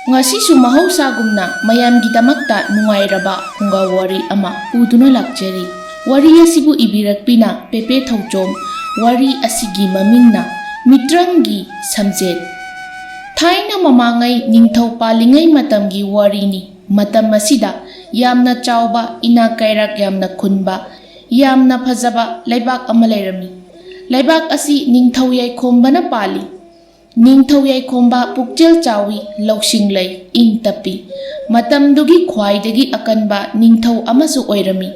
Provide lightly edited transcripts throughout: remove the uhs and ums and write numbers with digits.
Ngasisu mahausaꯒꯨꯝꯅ mayamꯒꯤꯗꯃꯛꯇ ꯅꯨꯡꯉꯥꯏꯔꯕ ꯐꯨꯡꯒꯥꯋꯥꯔꯤ ꯑꯃ ꯄꯨꯗꯨꯅ ꯂꯥꯛꯆꯔꯤ꯫ ꯋꯥꯔꯤ ꯑꯁꯤꯕꯨ ꯏꯕꯤꯔꯛꯄꯤꯅ ꯄꯦꯄꯦ ꯊꯧꯆꯣꯝ, ꯋꯥꯔꯤ ꯑꯁꯤꯒꯤ ꯃꯃꯤꯡꯅ ꯃꯤꯇ꯭ꯔꯪꯒꯤ ꯁꯝꯖꯦꯠ꯫ ꯊꯥꯏꯅ ꯃꯃꯥꯡꯉꯩ ꯅꯤꯡꯊꯧ ꯄꯥꯜꯂꯤꯉꯩ ꯃꯇꯝꯒꯤ ꯋꯥꯔꯤꯅꯤ꯫ ꯃꯇꯝ ꯑꯁꯤꯗ ꯌꯥꯝꯅ ꯆꯥꯎꯕ, ꯏꯅꯥꯛ ꯀꯩꯔꯥꯛ ꯌꯥꯝꯅ ꯈꯨꯟꯕ, ꯌꯥꯝꯅ ꯐꯖꯕ ꯂꯩꯕꯥꯛ ꯑꯃ ꯂꯩꯔꯝꯃꯤ꯫ ꯂꯩꯕꯥꯛ ꯑꯁꯤ ꯅꯤꯡꯊꯧ ꯌꯥꯏꯈꯣꯝꯕꯅ ꯄꯥꯜꯂꯤ꯫ ꯅꯤꯡꯊꯧ ꯌꯥꯏꯈꯣꯝꯕ ꯄꯨꯛꯆꯦꯜ ꯆꯥꯎꯏ, ꯂꯧꯁꯤꯡ ꯂꯩ, ꯏꯪ ꯇꯞꯄꯤ꯫ ꯃꯇꯝꯗꯨꯒꯤ ꯈ꯭ꯋꯥꯏꯗꯒꯤ ꯑꯀꯟꯕ ꯅꯤꯡꯊꯧ ꯑꯃꯁꯨ ꯑꯣꯏꯔꯝꯃꯤ꯫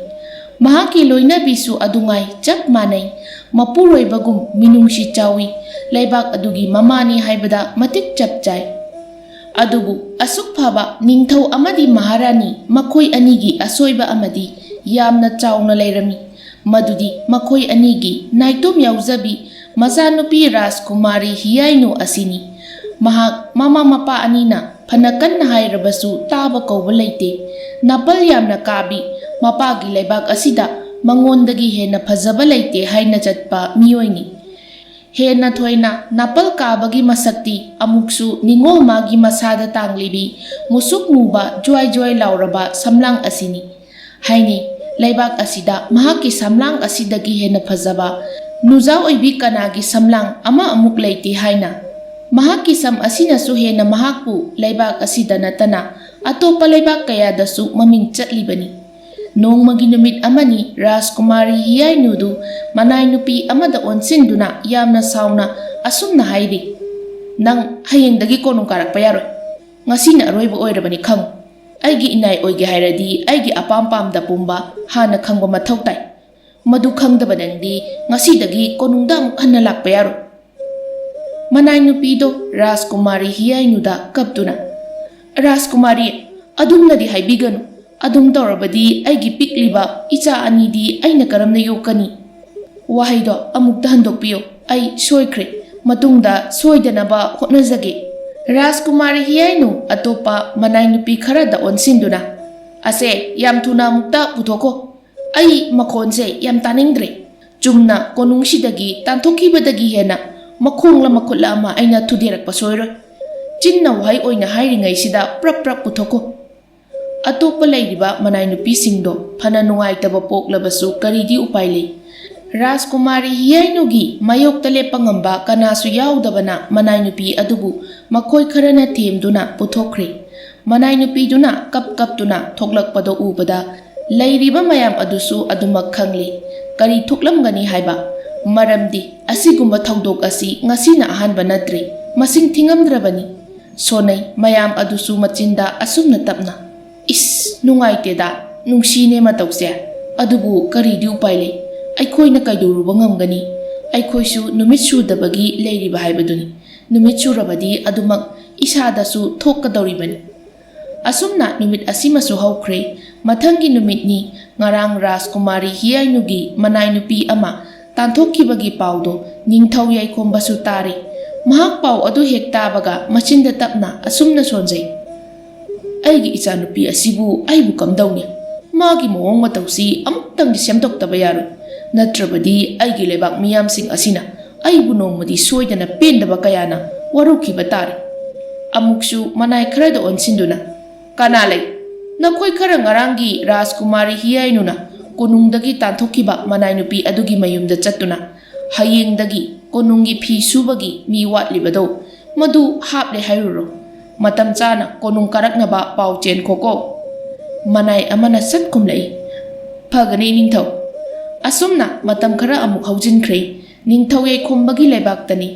ꯃꯍꯥꯛꯀꯤ ꯂꯣꯏꯅꯕꯤꯁꯨ ꯑꯗꯨꯉꯥꯏ ꯆꯞ ꯃꯥꯟꯅꯩ, ꯃꯄꯨꯔꯣꯏꯕꯒꯨꯝ ꯃꯤꯅꯨꯡꯁꯤ ꯆꯥꯎꯏ, ꯂꯩꯕꯥꯛ ꯑꯗꯨꯒꯤ ꯃꯃꯥꯅꯤ ꯍꯥꯏꯕꯗ ꯃꯇꯤꯛ ꯆꯞ ꯆꯥꯏ꯫ ꯑꯗꯨꯕꯨ ꯑꯁꯨꯛ ꯐꯕ ꯅꯤꯡꯊꯧ ꯑꯃꯗꯤ ꯃꯍꯥꯔꯥꯅꯤ ꯃꯈꯣꯏ ꯑꯅꯤꯒꯤ ꯑꯁꯣꯏꯕ ꯑꯃꯗꯤ ꯌꯥꯝꯅ ꯆꯥꯎꯅ ꯂꯩꯔꯝꯃꯤ꯫ ꯃꯗꯨꯗꯤ ꯃꯈꯣꯏ ꯑꯅꯤꯒꯤ ꯅꯥꯏꯇꯣꯝ ꯌꯥꯎꯖꯕꯤ ꯃꯆꯥꯅꯨꯄꯤ ꯔꯥꯖꯀꯨꯃꯥꯔꯤ ꯍꯤꯌꯥꯏꯅꯨ ꯑꯁꯤꯅꯤ꯫ ꯃꯍꯥꯛ ꯃꯃꯥ ꯃꯄꯥ ꯑꯅꯤꯅ ꯐꯅ ꯀꯟꯅ ꯍꯥꯏꯔꯕꯁꯨ ꯇꯥꯕ ꯀꯧꯕ ꯂꯩꯇꯦ꯫ ꯅꯥꯄꯜ ꯌꯥꯝꯅ ꯀꯥꯕꯤ, ꯃꯄꯥꯒꯤ ꯂꯩꯕꯥꯛ ꯑꯁꯤꯗ ꯃꯉꯣꯟꯗꯒꯤ ꯍꯦꯟꯅ ꯐꯖꯕ ꯂꯩꯇꯦ ꯍꯥꯏꯅ ꯆꯠꯄ ꯃꯤꯑꯣꯏꯅꯤ꯫ ꯍꯦꯟꯅ ꯊꯣꯏꯅ ꯅꯥꯄꯜ ꯀꯥꯕꯒꯤ ꯃꯁꯛꯇꯤ ꯑꯃꯨꯛꯁꯨ ꯅꯤꯡꯉꯣꯜ ꯃꯥꯒꯤ ꯃꯁꯥꯗ ꯇꯥꯡꯂꯤꯕꯤ ꯃꯨꯁꯨꯛ ꯃꯨꯕ ꯖ꯭ꯋꯥꯏ ꯖ꯭ꯋꯥꯏ ꯂꯥꯎꯔꯕ ꯁꯝꯂꯥꯡ ꯑꯁꯤꯅꯤ꯫ ꯍꯥꯏꯅꯩ ꯂꯩꯕꯥꯛ ꯑꯁꯤꯗ ꯃꯍꯥꯛꯀꯤ ꯁꯝꯂꯥꯡ ꯑꯁꯤꯗꯒꯤ ꯍꯦꯟꯅ ꯐꯖꯕ ꯅꯨꯖꯥ ꯑꯣꯏꯕꯤ ꯀꯅꯥꯒꯤ ꯁꯝꯂꯥꯡ ꯑꯃ ꯑꯃꯨꯛ ꯂꯩꯇꯦ ꯍꯥꯏꯅ꯫ ꯃꯍꯥꯛꯀꯤ ꯁꯝ ꯑꯁꯤꯅꯁꯨ ꯍꯦꯟꯅ ꯃꯍꯥꯛꯄꯨ ꯂꯩꯕꯥꯛ ꯑꯁꯤꯗ ꯅꯠꯇꯅ ꯑꯇꯣꯞꯄ ꯂꯩꯕꯥꯛ ꯀꯌꯥꯗꯁꯨ ꯃꯃꯤꯡ ꯆꯠꯂꯤꯕꯅꯤ꯫ ꯅꯣꯡꯃꯒꯤ ꯅꯨꯃꯤꯠ ꯑꯃꯅꯤ ꯔꯥꯖꯀꯨꯃꯥꯔꯤ ꯍꯤꯌꯥꯏꯅꯨꯗꯨ ꯃꯅꯥꯏ ꯅꯨꯄꯤ ꯑꯃꯗ ꯑꯣꯟꯁꯤꯟꯗꯨꯅ ꯌꯥꯝꯅ ꯁꯥꯎꯅ ꯑꯁꯨꯝꯅ ꯍꯥꯏꯔꯤ: "ꯅꯪ ꯍꯌꯦꯡꯗꯒꯤ ꯀꯣꯅꯨꯡ ꯀꯥꯔꯛꯄ ꯌꯥꯔꯣꯏ꯫ ꯉꯁꯤꯅ ꯑꯔꯣꯏꯕ ꯑꯣꯏꯔꯕꯅꯤ ꯈꯪꯉꯨ꯫ ꯑꯩꯒꯤ ꯏꯅꯥꯏ ꯑꯣꯏꯒꯦ ꯍꯥꯏꯔꯗꯤ ꯑꯩꯒꯤ ꯑꯄꯥꯝ ꯄꯥꯝꯗ ꯄꯨꯝꯕ ꯍꯥꯟꯅ ꯈꯪꯕ ꯃꯊꯧ ꯇꯥꯏ꯫ ꯃꯗꯨ ꯈꯪꯗꯕ ꯅꯪꯗꯤ ꯉꯁꯤꯗꯒꯤ ꯀꯣꯅꯨꯡꯗ ꯑꯃꯨꯛ ꯍꯟꯅ ꯂꯥꯛꯄ ꯌꯥꯔꯣꯏ"꯫ ꯃꯅꯥꯏ ꯅꯨꯄꯤꯗꯣ ꯔꯥꯖꯀꯨꯃꯥꯔꯤ ꯍꯤꯌꯥꯏꯅꯨꯗ ꯀꯞꯇꯨꯅ: "ꯔꯥꯖꯀꯨꯃꯥꯔꯤ, ꯑꯗꯨꯝꯅꯗꯤ ꯍꯥꯏꯕꯤꯒꯅꯨ꯫ ꯑꯗꯨꯝ ꯇꯧꯔꯕꯗꯤ ꯑꯩꯒꯤ ꯄꯤꯛꯂꯤꯕ ꯏꯆꯥ ꯑꯅꯤꯗꯤ ꯑꯩꯅ ꯀꯔꯝꯅ ꯌꯣꯛꯀꯅꯤ? ꯋꯥꯍꯩꯗꯣ ꯑꯃꯨꯛꯇ ꯍꯟꯗꯣꯛꯄꯤꯌꯨ꯫ ꯑꯩ ꯁꯣꯏꯈ꯭ꯔꯦ, ꯃꯇꯨꯡꯗ ꯁꯣꯏꯗꯅꯕ ꯍꯣꯠꯅꯖꯒꯦ"꯫ ꯔꯥꯖꯀꯨꯃꯥꯔꯤ ꯍꯤꯌꯥꯏꯅꯨ ꯑꯇꯣꯞꯄ ꯃꯅꯥꯏ ꯅꯨꯄꯤ ꯈꯔꯗ ꯑꯣꯟꯁꯤꯟꯗꯨꯅ: "ꯑꯁꯦ ꯌꯥꯝ ꯊꯨꯅ ꯑꯃꯨꯛꯇ ꯄꯨꯊꯣꯛꯈꯣ꯫ ꯑꯩ ꯃꯈꯣꯟꯁꯦ ꯌꯥꯝ ꯇꯥꯅꯤꯡꯗ꯭ꯔꯦ꯫ ꯆꯨꯝꯅ ꯀꯣꯅꯨꯡꯁꯤꯗꯒꯤ ꯇꯥꯟꯊꯣꯛꯈꯤꯕꯗꯒꯤ ꯍꯦꯟꯅ ꯃꯈꯣꯡꯂ ꯃꯈꯨꯠꯂ ꯑꯃ ꯑꯩꯅ ꯊꯨꯗꯦꯔꯛꯄ ꯁꯣꯏꯔꯣꯏ꯫ ꯆꯤꯟꯅ ꯋꯥꯍꯩ ꯑꯣꯏꯅ ꯍꯥꯏꯔꯤꯉꯩꯁꯤꯗ ꯄ꯭ꯔꯞ ꯄ꯭ꯔꯞ ꯄꯨꯊꯣꯛꯈꯣ"꯫ ꯑꯇꯣꯞꯄ ꯂꯩꯔꯤꯕ ꯃꯅꯥꯏ ꯅꯨꯄꯤꯁꯤꯡꯗꯣ ꯐꯅ ꯅꯨꯡꯉꯥꯏꯇꯕ ꯄꯣꯛꯂꯕꯁꯨ ꯀꯔꯤꯗꯤ ꯎꯄꯥꯏ ꯂꯩ꯫ ꯔꯥꯖꯀꯨꯃꯥꯔꯤ ꯍꯤꯌꯥꯏꯅꯨꯒꯤ ꯃꯥꯌꯣꯛꯇ ꯂꯦꯞꯄ ꯉꯝꯕ ꯀꯅꯥꯁꯨ ꯌꯥꯎꯗꯕꯅ ꯃꯅꯥꯏ ꯅꯨꯄꯤ ꯑꯗꯨꯕు ꯃꯈꯣꯏ ꯈꯔꯅ ꯊꯦꯝꯗꯨꯅ ꯄꯨꯊꯣꯛꯈ꯭ꯔꯦ꯫ ꯃꯅꯥꯏ ꯅꯨꯄꯤꯗꯨꯅ ꯀꯞꯇꯨꯅ ꯊꯣꯛꯂꯛꯄꯗꯣ ꯎꯕꯗ ꯂꯩꯔꯤꯕ ꯃꯌꯥꯝ ꯑꯗꯨꯁꯨ ꯑꯗꯨꯃꯛ ꯈꯪꯂꯤ ꯀꯔꯤ ꯊꯣꯛꯂꯝꯒꯅꯤ ꯍꯥꯏꯕ꯫ ꯃꯔꯝꯗꯤ ꯑꯁꯤꯒꯨꯝꯕ ꯊꯧꯗꯣꯛ ꯑꯁꯤ ꯉꯁꯤꯅ ꯑꯍꯥꯟꯕ ꯅꯠꯇ꯭ꯔꯤ, ꯃꯁꯤꯡ ꯊꯤꯉꯝꯗ꯭ꯔꯕꯅꯤ꯫ ꯁꯣꯟꯅꯩ ꯃꯌꯥꯝ ꯑꯗꯨꯁꯨ ꯃꯆꯤꯟꯗ ꯑꯁꯨꯝꯅ ꯇꯞꯅ: "ꯏꯁ, ꯅꯨꯡꯉꯥꯏꯇꯦꯗ, ꯅꯨꯡꯁꯤꯅꯦ ꯃꯇꯧꯁꯦ꯫ ꯑꯗꯨꯕꯨ ꯀꯔꯤꯗꯤ ꯎꯄꯥꯏ ꯂꯩ? ꯑꯩꯈꯣꯏꯅ ꯀꯩꯗꯧꯔꯨꯕ ꯉꯝꯒꯅꯤ? ꯑꯩꯈꯣꯏꯁꯨ ꯅꯨꯃꯤꯠ ꯁꯨꯗꯕꯒꯤ ꯂꯩꯔꯤꯕ ꯍꯥꯏꯕꯗꯨꯅꯤ꯫ ꯅꯨꯃꯤꯠ ꯁꯨꯔꯕꯗꯤ ꯑꯗꯨꯃꯛ ꯏꯁꯥꯗꯁꯨ ꯊꯣꯛꯀꯗꯧꯔꯤꯕꯅꯤ"꯫ ꯑꯁꯨꯝꯅ ꯅꯨꯃꯤꯠ ꯑꯁꯤꯃꯁꯨ ꯍꯧꯈ꯭ꯔꯦ꯫ ꯃꯊꯪꯒꯤ ꯅꯨꯃꯤꯠꯅꯤ꯫ ꯉꯔꯥꯡ ꯔꯥꯖꯀꯨꯃꯥꯔꯤ ꯍꯤꯌꯥꯏꯅꯨꯒꯤ ꯃꯅꯥꯏ ꯅꯨꯄꯤ ꯑꯃ ꯇꯥꯟꯊꯣꯛꯈꯤꯕꯒꯤ ꯄꯥꯎꯗꯣ ꯅꯤꯡꯊꯧ ꯌꯥꯏꯈꯣꯝꯕꯁꯨ ꯇꯥꯔꯦ꯫ ꯃꯍꯥꯛ ꯄꯥꯎ ꯑꯗꯨ ꯍꯦꯛ తాꯕꯒ ꯃꯆꯤꯟꯗ ꯇꯞꯅ ꯑꯁꯨꯝꯅ ꯁꯣꯟꯖꯩ: "ꯑꯩꯒꯤ ꯏꯆꯥꯅꯨꯄꯤ ꯑꯁꯤꯕꯨ ꯑꯩꯕꯨ ꯀꯝꯗꯧꯅꯤ? ꯃꯥꯒꯤ ꯃꯑꯣꯡ ꯃꯇꯧꯁꯤ ꯑꯃꯨꯛꯇꯪꯗꯤ ꯁꯦꯝꯗꯣꯛꯇꯕ ꯌꯥꯔꯣꯏ꯫ ꯅꯠꯇ꯭ꯔꯕꯗꯤ ꯑꯩꯒꯤ ꯂꯩꯕꯥꯛ ꯃꯤꯌꯥꯝꯁꯤꯡ ꯑꯁꯤꯅ ꯑꯩꯕꯨ ꯅꯣꯡꯃꯗꯤ ꯁꯣꯏꯗꯅ ꯄꯦꯟꯗꯕ ꯀꯌꯥꯅ ꯋꯥꯔꯧꯈꯤꯕ ꯇꯥꯔꯦ"꯫ ꯑꯃꯨꯛꯁꯨ ꯃꯅꯥꯏ ꯈꯔꯗ ꯑꯣꯟꯁꯤꯟꯗꯨꯅ: "ꯀꯅꯥ ꯂꯩ? ꯅꯈꯣꯏ ꯈꯔ ꯉꯔꯥꯡꯒꯤ ꯔꯥꯖꯀꯨꯃꯥꯔꯤ ꯍꯤꯌꯥꯏꯅꯨꯅ ꯀꯣꯅꯨꯡꯗꯒꯤ ꯇꯥꯟꯊꯣꯛꯈꯤꯕ ꯃꯅꯥꯏ ꯅꯨꯄꯤ ꯑꯗꯨꯒꯤ ꯃꯌꯨꯝꯗ ꯆꯠꯇꯨꯅ ꯍꯌꯦꯡꯗꯒꯤ ꯀꯣꯅꯨꯡꯒꯤ ꯐꯤ ꯁꯨꯕꯒꯤ ꯃꯤ ꯋꯥꯠꯂꯤꯕꯗꯣ ꯃꯗꯨ ꯍꯥꯞꯂꯦ ꯍꯥꯏꯔꯨꯔꯣ꯫ ꯃꯇꯝ ꯆꯥꯅ ꯀꯣꯅꯨꯡ ꯀꯥꯔꯛꯅꯕ ꯄꯥꯎ ꯆꯦꯟꯈꯣꯀꯣ"꯫ ꯃꯅꯥꯏ ꯑꯃꯅ ꯁꯠ ꯈꯨꯝꯂꯛꯏ: "ꯐꯒꯅꯤ ꯅꯤꯡꯊꯧ"꯫ ꯑꯁꯨꯝꯅ ꯃꯇꯝ ꯈꯔ ꯑꯃꯨꯛ ꯍꯧꯖꯤꯟꯈ꯭ꯔꯦ꯫ ꯅꯤꯡꯊꯧ ꯌꯥꯏꯈꯣꯝꯕꯒꯤ ꯂꯩꯕꯥꯛꯇꯅꯤ꯫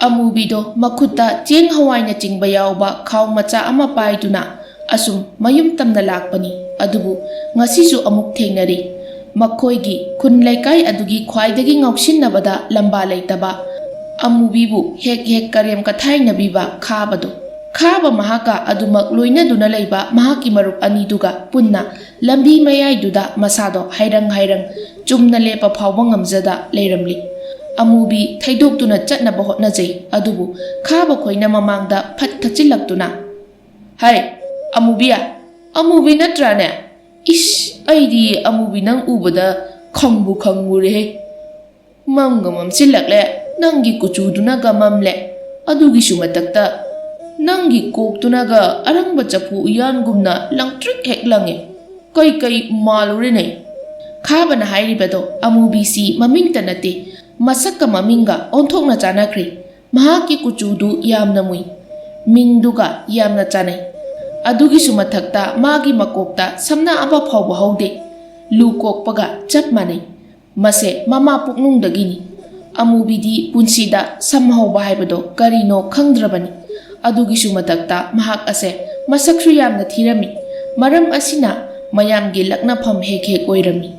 ꯑꯃꯨꯕꯤꯗꯣ ꯃꯈꯨꯠꯇ ꯆꯦꯡ ꯍꯋꯥꯏꯅꯆꯤꯡꯕ ꯌꯥꯎꯕ ꯈꯥꯎ ꯃꯆꯥ ꯑꯃ ꯄꯥꯏꯗꯨꯅ ꯑꯁꯨꯝ ꯃꯌꯨꯝ ꯇꯝꯅ ꯂꯥꯛꯄꯅꯤ꯫ ꯑꯗꯨꯕꯨ ꯉꯁꯤꯁꯨ ꯑꯃꯨꯛ ꯊꯦꯡꯅꯔꯦ꯫ ꯃꯈꯣꯏꯒꯤ ꯈꯨꯟ ꯂꯩꯀꯥꯏ ꯑꯗꯨꯒꯤ ꯈ꯭ꯋꯥꯏꯗꯒꯤ ꯉꯥꯎꯁꯤꯟꯅꯕꯗ ꯂꯝꯕꯥ ꯂꯩꯇꯕ ꯑꯃꯨꯕꯤꯕꯨ ꯍꯦꯛ ꯍꯦꯛ ꯀꯔꯦꯝ ꯀꯊꯥꯏꯅꯕꯤꯕ ꯈꯥꯕꯗꯣ꯫ ꯈꯥꯕ ꯃꯍꯥꯛꯀ ꯑꯗꯨꯃꯛ ꯂꯣꯏꯅꯗꯨꯅ ꯂꯩꯕ ꯃꯍꯥꯛꯀꯤ ꯃꯔꯨꯞ ꯑꯅꯤꯗꯨꯒ ꯄꯨꯟꯅ ꯂꯝꯕꯤ ꯃꯌꯥꯏꯗꯨꯗ ꯃꯁꯥꯗꯣ ꯍꯥꯏꯔꯪ ꯍꯥꯏꯔꯪ ꯆꯨꯝꯅ ꯂꯦꯞꯄ ꯐꯥꯎꯕ ꯉꯝꯖꯗ ꯂꯩꯔꯝꯂꯤ꯫ ꯑꯃꯨꯕꯤ ꯊꯩꯗꯣꯛꯇꯨꯅ ꯆꯠꯅꯕ ꯍꯣꯠꯅꯖꯩ꯫ ꯑꯗꯨꯕꯨ ꯈꯥꯕ ꯈꯣꯏꯅ ꯃꯃꯥꯡꯗ ꯐꯠ ꯊꯠꯆꯤꯜꯂꯛꯇꯨꯅ: "ꯍꯩ ꯑꯃꯨꯕꯤꯌꯥ, ꯑꯃꯨꯕꯤ ꯅꯠꯇ꯭ꯔꯥꯅꯦ? ꯏꯁ, ꯑꯩꯗꯤ ꯑꯃꯨꯕꯤ ꯅꯪ ꯎꯕꯗ ꯈꯪꯕꯨ ꯈꯪꯉꯨꯔꯦꯍꯦ꯫ ꯃꯝꯒ ꯃꯝꯁꯤꯜꯂꯛꯂꯦ, ꯅꯪꯒꯤ ꯀꯨꯆꯨꯗꯨꯅꯒ ꯃꯝꯂꯦ, ꯑꯗꯨꯒꯤꯁꯨ ꯃꯊꯛꯇ ꯅꯪꯒꯤ ꯀꯣꯛꯇꯨꯅꯒ ꯑꯔꯪꯕ ꯆꯐꯨ ꯎꯌꯥꯟꯒꯨꯝꯅ ꯂꯪꯇ꯭ꯔꯤꯛ ꯍꯦꯛ ꯂꯪꯉꯦ ꯀꯩ ꯃꯥꯜꯂꯨꯔꯦꯅꯦ ꯈꯥꯕꯅ ꯍꯥꯏꯔꯤꯕꯗꯣ ꯑꯃꯨꯕꯤꯁꯤ ꯃꯃꯤꯡꯇ ꯅꯠꯇꯦ ꯃꯁꯛꯀ ꯃꯃꯤꯡꯒ ꯑꯣꯟꯊꯣꯛꯅ ꯆꯥꯟꯅꯈ꯭ꯔꯦ ꯃꯍꯥꯛꯀꯤ ꯀꯨꯆꯨꯗꯨ ꯌꯥꯝꯅ ꯃꯨꯏ ꯃꯤꯡꯗꯨꯒ ꯌꯥꯝꯅ ꯆꯥꯟꯅꯩ ꯑꯗꯨꯒꯤꯁꯨ ꯃꯊꯛꯇ ꯃꯥꯒꯤ ꯃꯀꯣꯛꯇ ꯁꯝꯅ ꯑꯃ ꯐꯥꯎꯕ ꯍꯧꯗꯦ ꯂꯨ ꯀꯣꯛꯄꯒ ꯆꯞ ꯃꯥꯟꯅꯩ ꯃꯁꯦ ꯃꯃꯥ ꯄꯨꯛꯅꯨꯡꯗꯒꯤꯅꯤ ꯑꯃꯨꯕꯤꯗꯤ ꯄꯨꯟꯁꯤꯗ ꯁꯝ ꯍꯧꯕ ꯍꯥꯏꯕꯗꯣ ꯀꯔꯤꯅꯣ ꯈꯪꯗ꯭ꯔꯕꯅꯤ ꯑꯗꯨꯒꯤꯁꯨ ꯃꯊꯛꯇ ꯃꯍꯥꯛ ꯑꯁꯦ ꯃꯁꯛꯁꯨ ꯌꯥꯝꯅ ꯊꯤꯔꯝꯃꯤ ꯃꯔꯝ ꯑꯁꯤꯅ ꯃꯌꯥꯝꯒꯤ ꯂꯛꯅꯐꯝ ꯍꯦꯛ ꯑꯣꯏꯔꯝꯃꯤ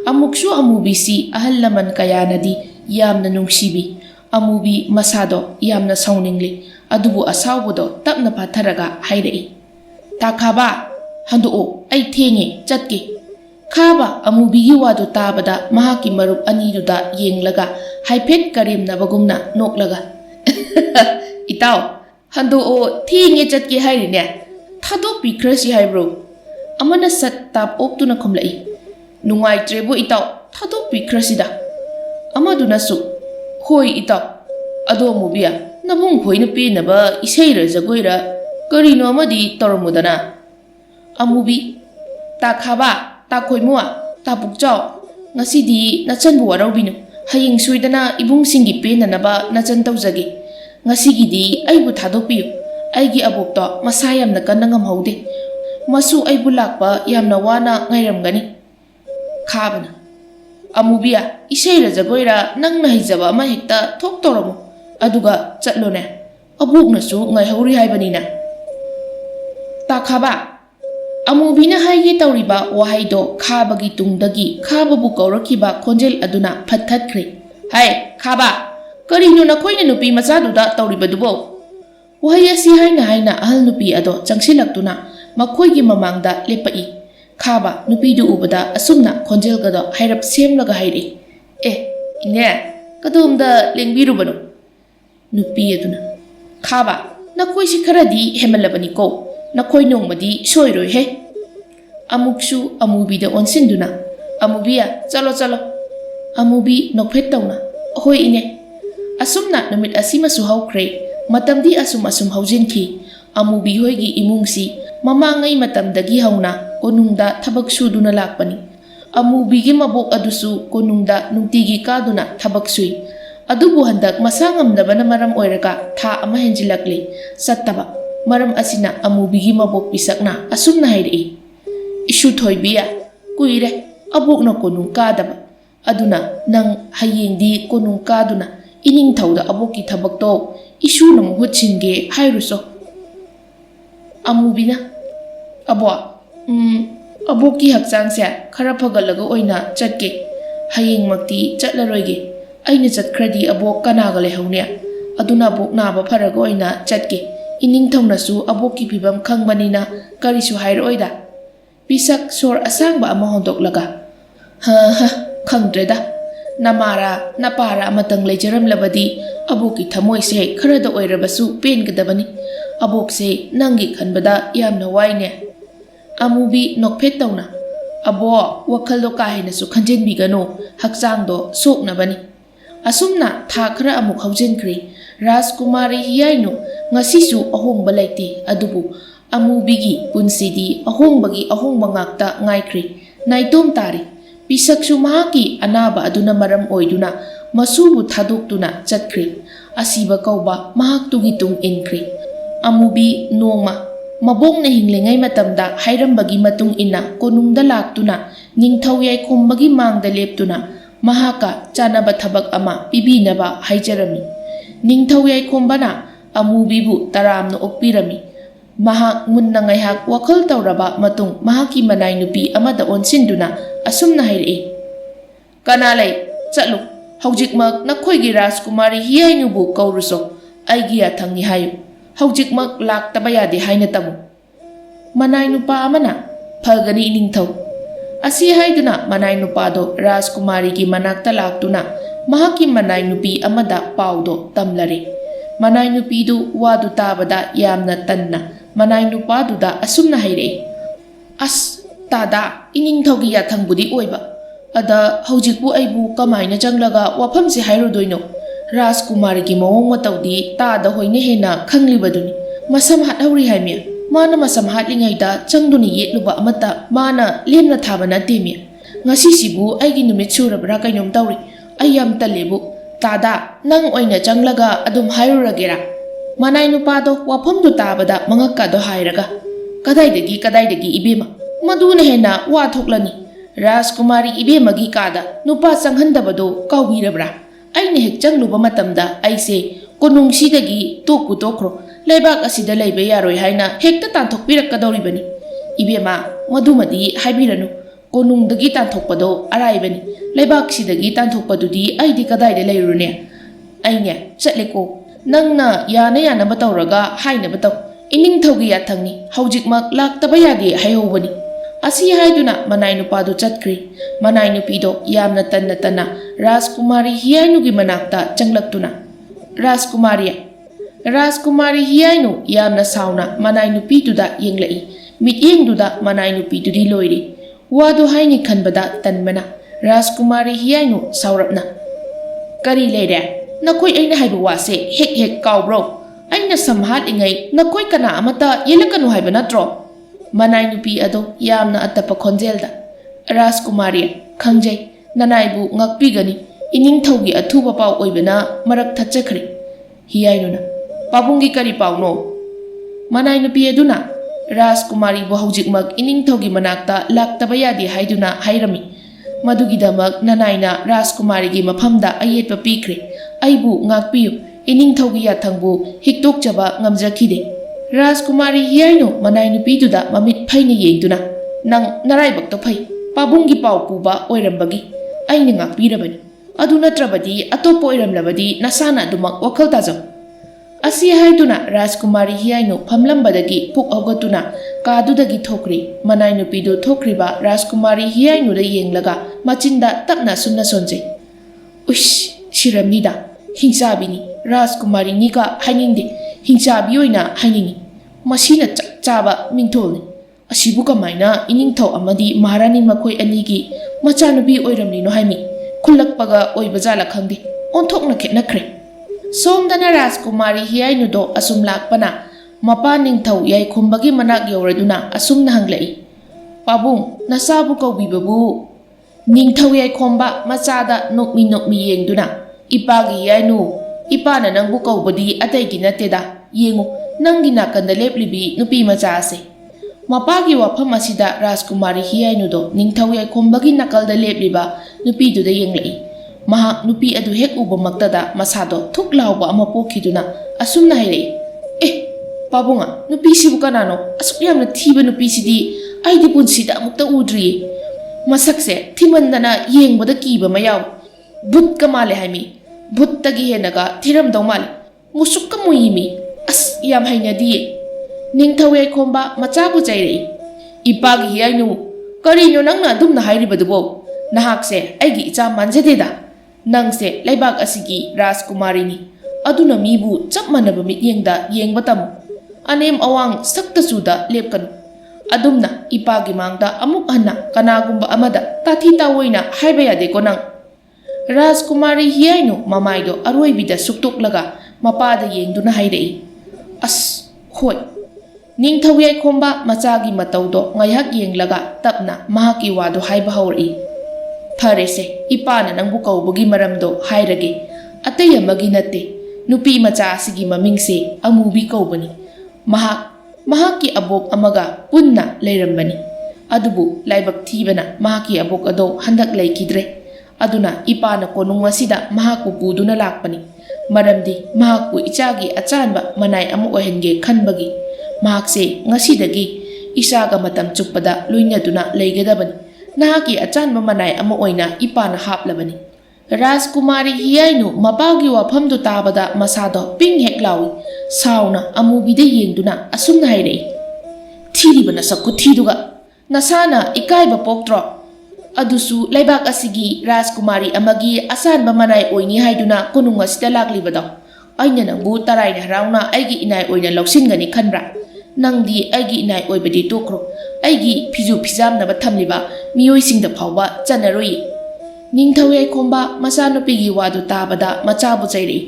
ꯑꯃꯨꯛꯁꯨ ꯑꯃꯨꯕꯤꯁꯤ ꯑꯍꯜ ꯂꯃꯟ ꯀꯌꯥꯅꯗꯤ ꯌꯥꯝꯅ ꯅꯨꯡꯁꯤꯕꯤ ꯑꯃꯨꯕꯤ ꯃꯁꯥꯗꯣ ꯌꯥꯝꯅ ꯁꯥꯎꯅꯤꯡꯂꯤ ꯑꯗꯨꯕꯨ ꯑꯁꯥꯎꯕꯗꯣ ꯇꯞꯅ ꯐꯥꯊꯔꯒ ꯍꯥꯏꯔꯛꯏ ꯇꯥꯈꯥꯕ ꯍꯟꯗꯣꯛꯑꯣ ꯑꯩ ꯊꯦꯡꯉꯦ ꯆꯠꯀꯦ ꯈꯥꯕ ꯑꯃꯨꯕꯤꯒꯤ ꯋꯥꯗꯨ ꯇꯥꯕꯗ ꯃꯍꯥꯛꯀꯤ ꯃꯔꯨꯞ ꯑꯅꯤꯗꯨꯗ ꯌꯦꯡꯂꯒ ꯍꯥꯏꯐꯦꯠ ꯀꯔꯦꯝꯅꯕꯒꯨꯝꯅ ꯅꯣꯛꯂꯒ ꯏꯇꯥꯎ ꯍꯟꯗꯣꯛꯑꯣ ꯊꯦꯡꯉꯦ ꯆꯠꯀꯦ ꯍꯥꯏꯔꯤꯅꯦ ꯊꯥꯗꯣꯛꯄꯤꯈ꯭ꯔꯁꯤ ꯍꯥꯏꯕ꯭ꯔꯣ ꯑꯃꯅ ꯁꯠ ꯇꯥꯞ ꯑꯣꯛꯇꯨꯅ ꯈꯨꯝꯂꯛꯏ ꯅꯨꯡꯉꯥꯏꯇ꯭ꯔꯦꯕꯨ ꯏꯇꯥꯎ ꯊꯥꯗꯣꯛꯄꯤꯈ꯭ꯔꯁꯤꯗ ꯑꯃꯗꯨꯅꯁꯨ ꯍꯣꯏ ꯏꯇꯥꯎ ꯑꯗꯣ ꯑꯃꯨꯕꯤꯌꯥ ꯅꯕꯨꯡ ꯈꯣꯏꯅ ꯄꯦꯟꯅꯕ ꯏꯁꯩꯔ ꯖꯒꯣꯏꯔ ꯀꯔꯤꯅꯣ ꯑꯃꯗꯤ ꯇꯧꯔꯝꯃꯨꯗꯅ ꯑꯃꯨꯕꯤ ꯇꯥꯈꯥꯕ ꯇꯥꯈꯣꯏꯃꯨ ꯇꯥꯄꯨꯛꯆꯥꯎ ꯉꯁꯤꯗꯤ ꯅꯆꯟꯕꯨ ꯋꯥꯔꯧꯕꯤꯅꯨ ꯍꯌꯦꯡ ꯁꯣꯏꯗꯅ ꯏꯕꯨꯡꯁꯤꯡꯒꯤ ꯄꯦꯟꯅꯅꯕ ꯅꯆꯟ ꯇꯧꯖꯒꯦ ꯉꯁꯤꯒꯤꯗꯤ ꯑꯩꯕꯨ ꯊꯥꯗꯣꯛꯄꯤꯌꯨ ꯑꯩꯒꯤ ꯑꯕꯣꯛꯇꯣ ꯃꯁꯥ ꯌꯥꯝꯅ ꯀꯟꯅ ꯉꯝꯍꯧꯗꯦ ꯃꯁꯨ ꯑꯩꯕꯨ ꯂꯥꯛꯄ ꯌꯥꯝꯅ ꯋꯥꯅ ꯉꯥꯏꯔꯝꯒꯅꯤ ꯈꯥꯕꯅ ꯑꯃꯨꯕꯤꯌꯥ ꯏꯁꯩꯔ ꯖꯒꯣꯏꯔ ꯅꯪꯅ ꯍꯩꯖꯕ ꯑꯃ ꯍꯦꯛꯇ ꯊꯣꯛ ꯇꯧꯔꯝꯃꯨ ꯑꯗꯨꯒ ꯆꯠꯂꯣꯅꯦ ꯑꯕꯣꯛꯅꯁꯨ ꯉꯥꯏꯍꯧꯔꯤ ꯍꯥꯏꯕꯅꯤꯅ ꯇꯥꯈꯥꯕ ꯑꯃꯨꯕꯤꯅ ꯍꯥꯏꯒꯦ ꯇꯧꯔꯤꯕ ꯋꯥꯍꯩꯗꯣ ꯈꯥꯕꯒꯤ ꯇꯨꯡꯗꯒꯤ ꯈꯥꯕꯕꯨ ꯀꯧꯔꯛꯈꯤꯕ ꯈꯣꯟꯖꯦꯜ ꯑꯗꯨꯅ ꯐꯠꯊꯠꯈ꯭ꯔꯦ ꯍꯥꯏ ꯈꯥꯕ ꯀꯔꯤꯅꯣ ꯅꯈꯣꯏꯅ ꯅꯨꯄꯤ ꯃꯆꯥꯗꯨꯗ ꯇꯧꯔꯤꯕꯗꯨꯕꯣ ꯋꯥꯍꯩ ꯑꯁꯤ ꯍꯥꯏꯅ ꯑꯍꯜ ꯅꯨꯄꯤ ꯑꯗꯣ ꯆꯪꯁꯤꯜꯂꯛꯇꯨꯅ ꯃꯈꯣꯏꯒꯤ ꯃꯃꯥꯡꯗ ꯂꯦꯞꯄꯛꯏ ꯈꯥꯕ ꯅꯨꯄꯤꯗꯨ ꯎꯕꯗ ꯑꯁꯨꯝꯅ ꯈꯣꯟꯖꯦꯜꯒꯗꯣ ꯍꯥꯏꯔꯞ ꯁꯦꯝꯂꯒ ꯍꯥꯏꯔꯛꯏ ꯏꯅꯦ ꯀꯗꯣꯝꯗ ꯂꯦꯡꯕꯤꯔꯨꯕꯅꯣ ꯅꯨꯄꯤ ꯑꯗꯨꯅ ꯈꯥꯕ ꯅꯈꯣꯏꯁꯤ ꯈꯔꯗꯤ ꯍꯦꯃꯜꯂꯕꯅꯤꯀꯣ ꯅꯈꯣꯏ ꯅꯣꯡꯃꯗꯤ ꯁꯣꯏꯔꯣꯏꯍꯦ ꯑꯃꯨꯛꯁꯨ ꯑꯃꯨꯕꯤꯗ ꯑꯣꯟꯁꯤꯟꯗꯨꯅ ꯑꯃꯨꯕꯤꯌꯥ ꯆꯠꯂꯣ ꯑꯃꯨꯕꯤ ꯅꯣꯛꯐꯦꯠ ꯇꯧꯅ ꯍꯣꯏ ꯏꯅꯦ ꯑꯁꯨꯝꯅ ꯅꯨꯃꯤꯠ ꯑꯁꯤꯃꯁꯨ ꯍꯧꯈ꯭ꯔꯦ ꯃꯇꯝꯗꯤ ꯑꯁꯨꯝ ꯍꯧꯖꯤꯟꯈꯤ ꯑꯃꯨꯕꯤ ꯍꯣꯏꯒꯤ ꯏꯃꯨꯡꯁꯤ ꯃꯃꯥꯡꯉꯩ ꯃꯇꯝꯗꯒꯤ ꯍꯧꯅ ꯀꯣꯅꯨꯡꯗ ꯊꯕꯛ ꯁꯨꯗꯨꯅ ꯂꯥꯛꯄꯅꯤ ꯑꯃꯨꯕꯤꯒꯤ ꯃꯕꯣꯛ ꯑꯗꯨꯁꯨ ꯀꯣꯅꯨꯡꯗ ꯅꯨꯡꯇꯤꯒꯤ ꯀꯥꯗꯨꯅ ꯊꯕꯛ ꯁꯨꯏ ꯑꯗꯨꯕꯨ ꯍꯟꯗꯛ ꯃꯁꯥ ꯉꯝꯗꯕꯅ ꯃꯔꯝ ꯑꯣꯏꯔꯒ ꯊꯥ ꯑꯃ ꯍꯦꯟꯖꯤꯜꯂꯛꯂꯤ ꯆꯠꯇꯕ ꯃꯔꯝ ꯑꯁꯤꯅ ꯑꯃꯨꯕꯤꯒꯤ ꯃꯕꯣꯛ ꯄꯤꯁꯛꯅ ꯑꯁꯨꯝꯅ ꯍꯥꯏꯔꯛꯏ ꯏꯁꯨ ꯊꯣꯏꯕꯤꯌꯥ ꯀꯨꯏꯔꯦ ꯑꯕꯣꯛꯅ ꯀꯣꯅꯨꯡ ꯀꯥꯗꯕ ꯑꯗꯨꯅ ꯅꯪ ꯍꯌꯦꯡꯗꯤ ꯀꯣꯅꯨꯡ ꯀꯥꯗꯨꯅ ꯏꯅꯤꯡꯊꯧꯗ ꯑꯕꯣꯛꯀꯤ ꯊꯕꯛꯇꯣ ꯏꯁꯨꯅ ꯃꯍꯨꯠ ꯁꯤꯟꯒꯦ ꯍꯥꯏꯔꯨꯆꯣ ꯑꯃꯨꯕꯤꯅ ꯑꯕꯣꯛꯀꯤ ꯍꯛꯆꯥꯡꯁꯦ ꯈꯔ ꯐꯒꯠꯂꯒ ꯑꯣꯏꯅ ꯆꯠꯀꯦ ꯍꯌꯦꯡꯃꯛꯇꯤ ꯆꯠꯂꯔꯣꯏꯒꯦ ꯑꯩꯅ ꯆꯠꯈ꯭ꯔꯗꯤ ꯑꯕꯣꯛ ꯀꯅꯥꯒ ꯂꯩꯍꯧꯅꯤ ꯑꯗꯨꯅ ꯑꯕꯣꯛ ꯅꯥꯕ ꯐꯔꯒ ꯑꯣꯏꯅ ꯆꯠꯀꯦ ꯏꯅꯤꯡꯊꯧꯅꯁꯨ ꯑꯕꯣꯛꯀꯤ ꯐꯤꯕꯝ ꯈꯪꯕꯅꯤꯅ ꯀꯔꯤꯁꯨ ꯍꯥꯏꯔꯛꯑꯣꯏꯗ ꯄꯤꯁꯛ ꯁꯣꯔ ꯑꯁꯥꯡꯕ ꯑꯃ ꯍꯣꯟꯗꯣꯛꯂꯒ ꯈꯪꯗ꯭ꯔꯦꯗ ꯅꯃꯥꯔꯥ ꯅꯄꯥꯔꯥ ꯑꯃꯇꯪ ꯂꯩꯖꯔꯝꯂꯕꯗꯤ ꯑꯕꯣꯛꯀꯤ ꯊꯃꯣꯏꯁꯦ ꯈꯔꯗ ꯑꯣꯏꯔꯕꯁꯨ ꯄꯦꯟꯒꯗꯕꯅꯤ ꯑꯕꯣꯛꯁꯦ ꯅꯪꯒꯤ ꯈꯟꯕꯗ ꯌꯥꯝꯅ ꯋꯥꯏꯅꯦ ꯑꯃꯨꯕꯤ ꯅꯣꯛꯐꯦꯠ ꯇꯧꯅ ꯑꯕꯣꯛ ꯋꯥꯈꯜꯗꯣ ꯀꯥ ꯍꯦꯟꯅꯁꯨ ꯈꯟꯖꯤꯟꯕꯤꯒꯅꯨ ꯍꯛꯆꯥꯡꯗꯣ ꯁꯣꯛꯅꯕꯅꯤ ꯑꯁꯨꯝꯅ ꯊꯥ ꯈꯔ ꯑꯃꯨꯛ ꯍꯧꯖꯤꯟꯈ꯭ꯔꯦ ꯔꯥꯖꯀꯨꯃꯥꯔꯤ ꯍꯤꯌꯥꯏꯅꯨ ꯉꯁꯤꯁꯨ ꯑꯍꯣꯡꯕ ꯂꯩꯇꯦ ꯑꯗꯨꯕꯨ ꯑꯃꯨꯕꯤꯒꯤ ꯄꯨꯟꯁꯤꯗꯤ ꯑꯍꯣꯡꯕꯒꯤ ꯑꯍꯣꯡꯕ ꯉꯥꯛꯇ ꯉꯥꯏꯈ꯭ꯔꯦ ꯅꯥꯏꯇꯣꯝ ꯇꯥꯔꯤ ꯄꯤꯁꯛꯁꯨ ꯃꯍꯥꯛꯀꯤ ꯑꯅꯥꯕ ꯑꯗꯨꯅ ꯃꯔꯝ ꯑꯣꯏꯗꯨꯅ ꯃꯁꯨꯕꯨ ꯊꯥꯗꯣꯛꯇꯨꯅ ꯆꯠꯈ꯭ꯔꯦ ꯑꯁꯤꯕ ꯀꯧꯕ ꯃꯍꯥꯛꯇꯨꯒꯤ ꯇꯨꯡ ꯏꯟꯈ꯭ꯔꯦ ꯑꯃꯨꯕꯤ ꯅꯣꯡꯃ ꯃꯕꯣꯛꯅ ꯍꯤꯡꯂꯤꯉꯩ ꯃꯇꯝꯗ ꯍꯥꯏꯔꯝꯕꯒꯤ ꯃꯇꯨꯡ ꯏꯟꯅ ꯀꯣꯅꯨꯡꯗ ꯂꯥꯛꯇꯨꯅ ꯅꯤꯡꯊꯧ ꯌꯥꯏꯈꯣꯝꯕꯒꯤ ꯃꯥꯡꯗ ꯂꯦꯞꯇꯨꯅ ꯃꯍꯥꯛꯀ ꯆꯥꯅꯕ ꯊꯕꯛ ꯑꯃ ꯄꯤꯕꯤꯅꯕ ꯍꯥꯏꯖꯔꯝꯃꯤ ꯅꯤꯡꯊꯧ ꯌꯥꯏꯈꯣꯝꯕꯅ ꯑꯃꯨꯕꯤꯕꯨ ꯇꯔꯥꯝꯅ ꯑꯣꯛꯄꯤꯔꯝꯃꯤ ꯃꯍꯥꯛ ꯃꯨꯟꯅ ꯉꯥꯏꯍꯥꯛ ꯋꯥꯈꯜ ꯇꯧꯔꯕ ꯃꯇꯨꯡ ꯃꯍꯥꯛꯀꯤ ꯃꯅꯥꯏ ꯅꯨꯄꯤ ꯑꯃꯗ ꯑꯣꯟꯁꯤꯟꯗꯨꯅ ꯑꯁꯨꯝꯅ ꯍꯥꯏꯔꯛꯏ ꯀꯅꯥ ꯂꯩ ꯆꯠꯂꯨ ꯍꯧꯖꯤꯛꯃꯛ ꯅꯈꯣꯏꯒꯤ ꯔꯥꯖꯀꯨꯃꯥꯔꯤ ꯍꯤꯌꯥꯏꯅꯨꯕꯨ ꯀꯧꯔꯨꯆꯣ ꯑꯩꯒꯤ ꯌꯥꯊꯪꯅꯤ ꯍꯥꯏꯌꯨ ꯍꯧꯖꯤꯛꯃꯛ ꯂꯥꯛꯇꯕ ꯌꯥꯗꯦ ꯍꯥꯏꯅ ꯇꯝꯃꯨ ꯃꯅꯥꯏ ꯅꯨꯄꯥ ꯑꯃꯅ ꯐꯒꯅꯤ ꯏꯅꯤꯡꯊꯧ ꯑꯁꯤ ꯍꯥꯏꯗꯨꯅ ꯃꯅꯥꯏ ꯅꯨꯄꯥꯗꯣ ꯔꯥꯖꯀꯨꯃꯥꯔꯤꯒꯤ ꯃꯅꯥꯛꯇ ꯂꯥꯛꯇꯨꯅ ꯃꯍꯥꯛꯀꯤ ꯃꯅꯥꯏ ꯅꯨꯄꯤ ꯑꯃꯗ ꯄꯥꯎꯗꯣ ꯇꯝꯂꯔꯦ ꯃꯅꯥꯏ ꯅꯨꯄꯤꯗꯨ ꯋꯥꯗꯨ ꯇꯥꯕꯗ ꯌꯥꯝꯅ ꯇꯟꯅ ꯃꯅꯥꯏ ꯅꯨꯄꯥꯗꯨꯗ ꯑꯁꯨꯝꯅ ꯍꯥꯏꯔꯛꯏ ꯑꯁ ꯇꯥꯗꯥ ꯏꯅꯤꯡꯊꯧꯒꯤ ꯌꯥꯊꯪꯕꯨꯗꯤ ꯑꯣꯏꯕ ꯑꯗ ꯍꯧꯖꯤꯛꯄꯨ ꯑꯩꯕꯨ ꯀꯃꯥꯏꯅ ꯆꯪꯂꯒ ꯋꯥꯐꯝꯁꯦ ꯍꯥꯏꯔꯨꯗꯣꯏꯅꯣ ꯔꯥꯖꯀꯨꯃꯥꯔꯤꯒꯤ ꯃꯑꯣꯡ ꯃꯇꯧꯗꯤ ꯇꯥꯗ ꯍꯣꯏꯅ ꯍꯦꯟꯅ ꯈꯪꯂꯤꯕꯗꯨꯅꯤ Masam hathawri haimi mana masam hatlingayda changduna yetluba amata mana lemna thaba nate mi ngasi sibu aigi numit surabra kainom tawri ai yam talebu tada nang oina changlaga adum hairuragera manai nupado wafamdu tabada mangakka do hairaga kadaidagi ibema maduna hena wa thoklani Rajkumari ibemagi kada nupa changhandabado kawbirabra aina hek changluba matamda aise konungsidagi toku tokro leibak asida leibe yaroi haina hekta tanthokpirakadoribani ibema madumadi haibiranu konungdagi tanthokpado araibani leibak sidagi tanthokpadudi aidi kadaide leirune aine chatleko nangna yana batawraga haina bataw ining thogi yathangni haujikmak laktaba yadi haihobani asi haiduna manai nupado chatkri manai nupido yamna tanna Rajkumari hiyainu manakta changlaktuna Rajkumari hiyainu yamna sauna manai nupiduda yenglai mityengduda manai nupidudi loiri wadu haini khanbada tanmana Rajkumari hiyainu saurapna kari leire nakoi aina haibu wase hek kaubro aina samhat ingai nakoi kana amata yelakanu haiba natro manai nupi ado yamna atapa khonjelda Rajkumari khangjai nanaibu ngakpigani ining thogi athuba paw oibana marak thachakri hiyainuna pabungi kari pawno manai nupi aduna Rajkumari bu haujikmak ining thogi manakta laktaba yadi haiduna hairami madugidamak nanaina Rajkumari gi maphamda ayetpa pikre aibu ngakpiyu ining thogi yathangbu hiktokchaba ngamjakhide Rajkumari hiyaino manai nupiduda mamit phaina yengduna nang naraibak to phai pabungi paw puba oirambagi aina ngakpirabani adu natrabadi atopo oiramlabadi nasana dumak wakal tajaw asi haiduna Rajkumari hiyaino phamlambadagi puk awgatuna kadudagi thokri manai nupidu thokriba Rajkumari hiyaino da yenglaga machinda tapna sunna sonje ush shiramnida hingsabini Rajkumari nika hainingde hingsabi oina hainingi masina chaba mingtholni asibu kamaina iningthau amadi maharani makhoi anigi machanubi oiramlino haimi khulakpaga oibajala khangde onthokna khetnakre somdana Rajkumari hiyainu do asum lakpana mapa ningthau yai khumbagi manak yoraduna asumna hanglai pabung nasabu kaubibabu ningthau yai khomba machada nokmi yengduna ipagi yainu ipana nangbu kaubadi ataigi nateda yengu nangi nakanda leplibi nupi macha ase mapagi wafam asida Rajkumari hiyainu do ningthau yai khombagi nakalda lepliba nupi duda yenglai maha nupi adu hek uba maktada masado thuk lawba ama pokhiduna asumna hairei pabunga nupi sibu kanano asuk yamna thiba nupi sidi aidi punsida amukta udri masakse thimandana yengbada kiba mayaw but kamale haimi but tagi henaga thiram dawmal musuk kamuyimi as yam hainadi ningthau yai khomba machabu chairei ipagi hiyainu karino nangna dumna hairibadubo nahakse aigi icha manjadeda nangse laibak asigi Rajkumari ni aduna mibu chap manaba mityengda yengbatam anem awang sakta suda lepkanu adumna ipagi mangda amuk hanna kanagumba amada tathi tawoina haiba yade ko nang Rajkumari hiyainu mamaido aroibida suktoklaga mapada yengduna hairei as hoi ningthau yai khomba machagi mataudo ngaihat yenglaga tapna mahaki wado haiba hauri Tharese ipana nangbu kaubagi maramdo hairage atay amagi natte nupi macha asigi mamingse amubi kaubani mahaki abok amaga punna leirambani adubu laibak thibana mahaki abok ado handak leikidre aduna ipana konung asida mahaku puduna lakpani maramdi mahaku ichagi achanba manai amu ohenge khanbagi mahakse ngasidagi isaga matam chukpada loinaduna leigadabani nahaki achanba manai amu oina ipana haplabani Rajkumari hiyainu mapagi wafamdu tabada masado ping hek lawi sauna amubida yengduna asumna hairei thiribana sakku thiduga nasana ikaiba poktro adusu laibak asigi Rajkumari amagi asanba manai oini haiduna konung asida laklibado aina nangbu taraina harauna aigi inai oina lawsingani khanbra nangdi aigi inai oibadi tokro aigi phiju phijamnaba thamliba miyoisingda phawba chanaroi ningthau yai khomba machanupi gi wadu tabada machabu chairei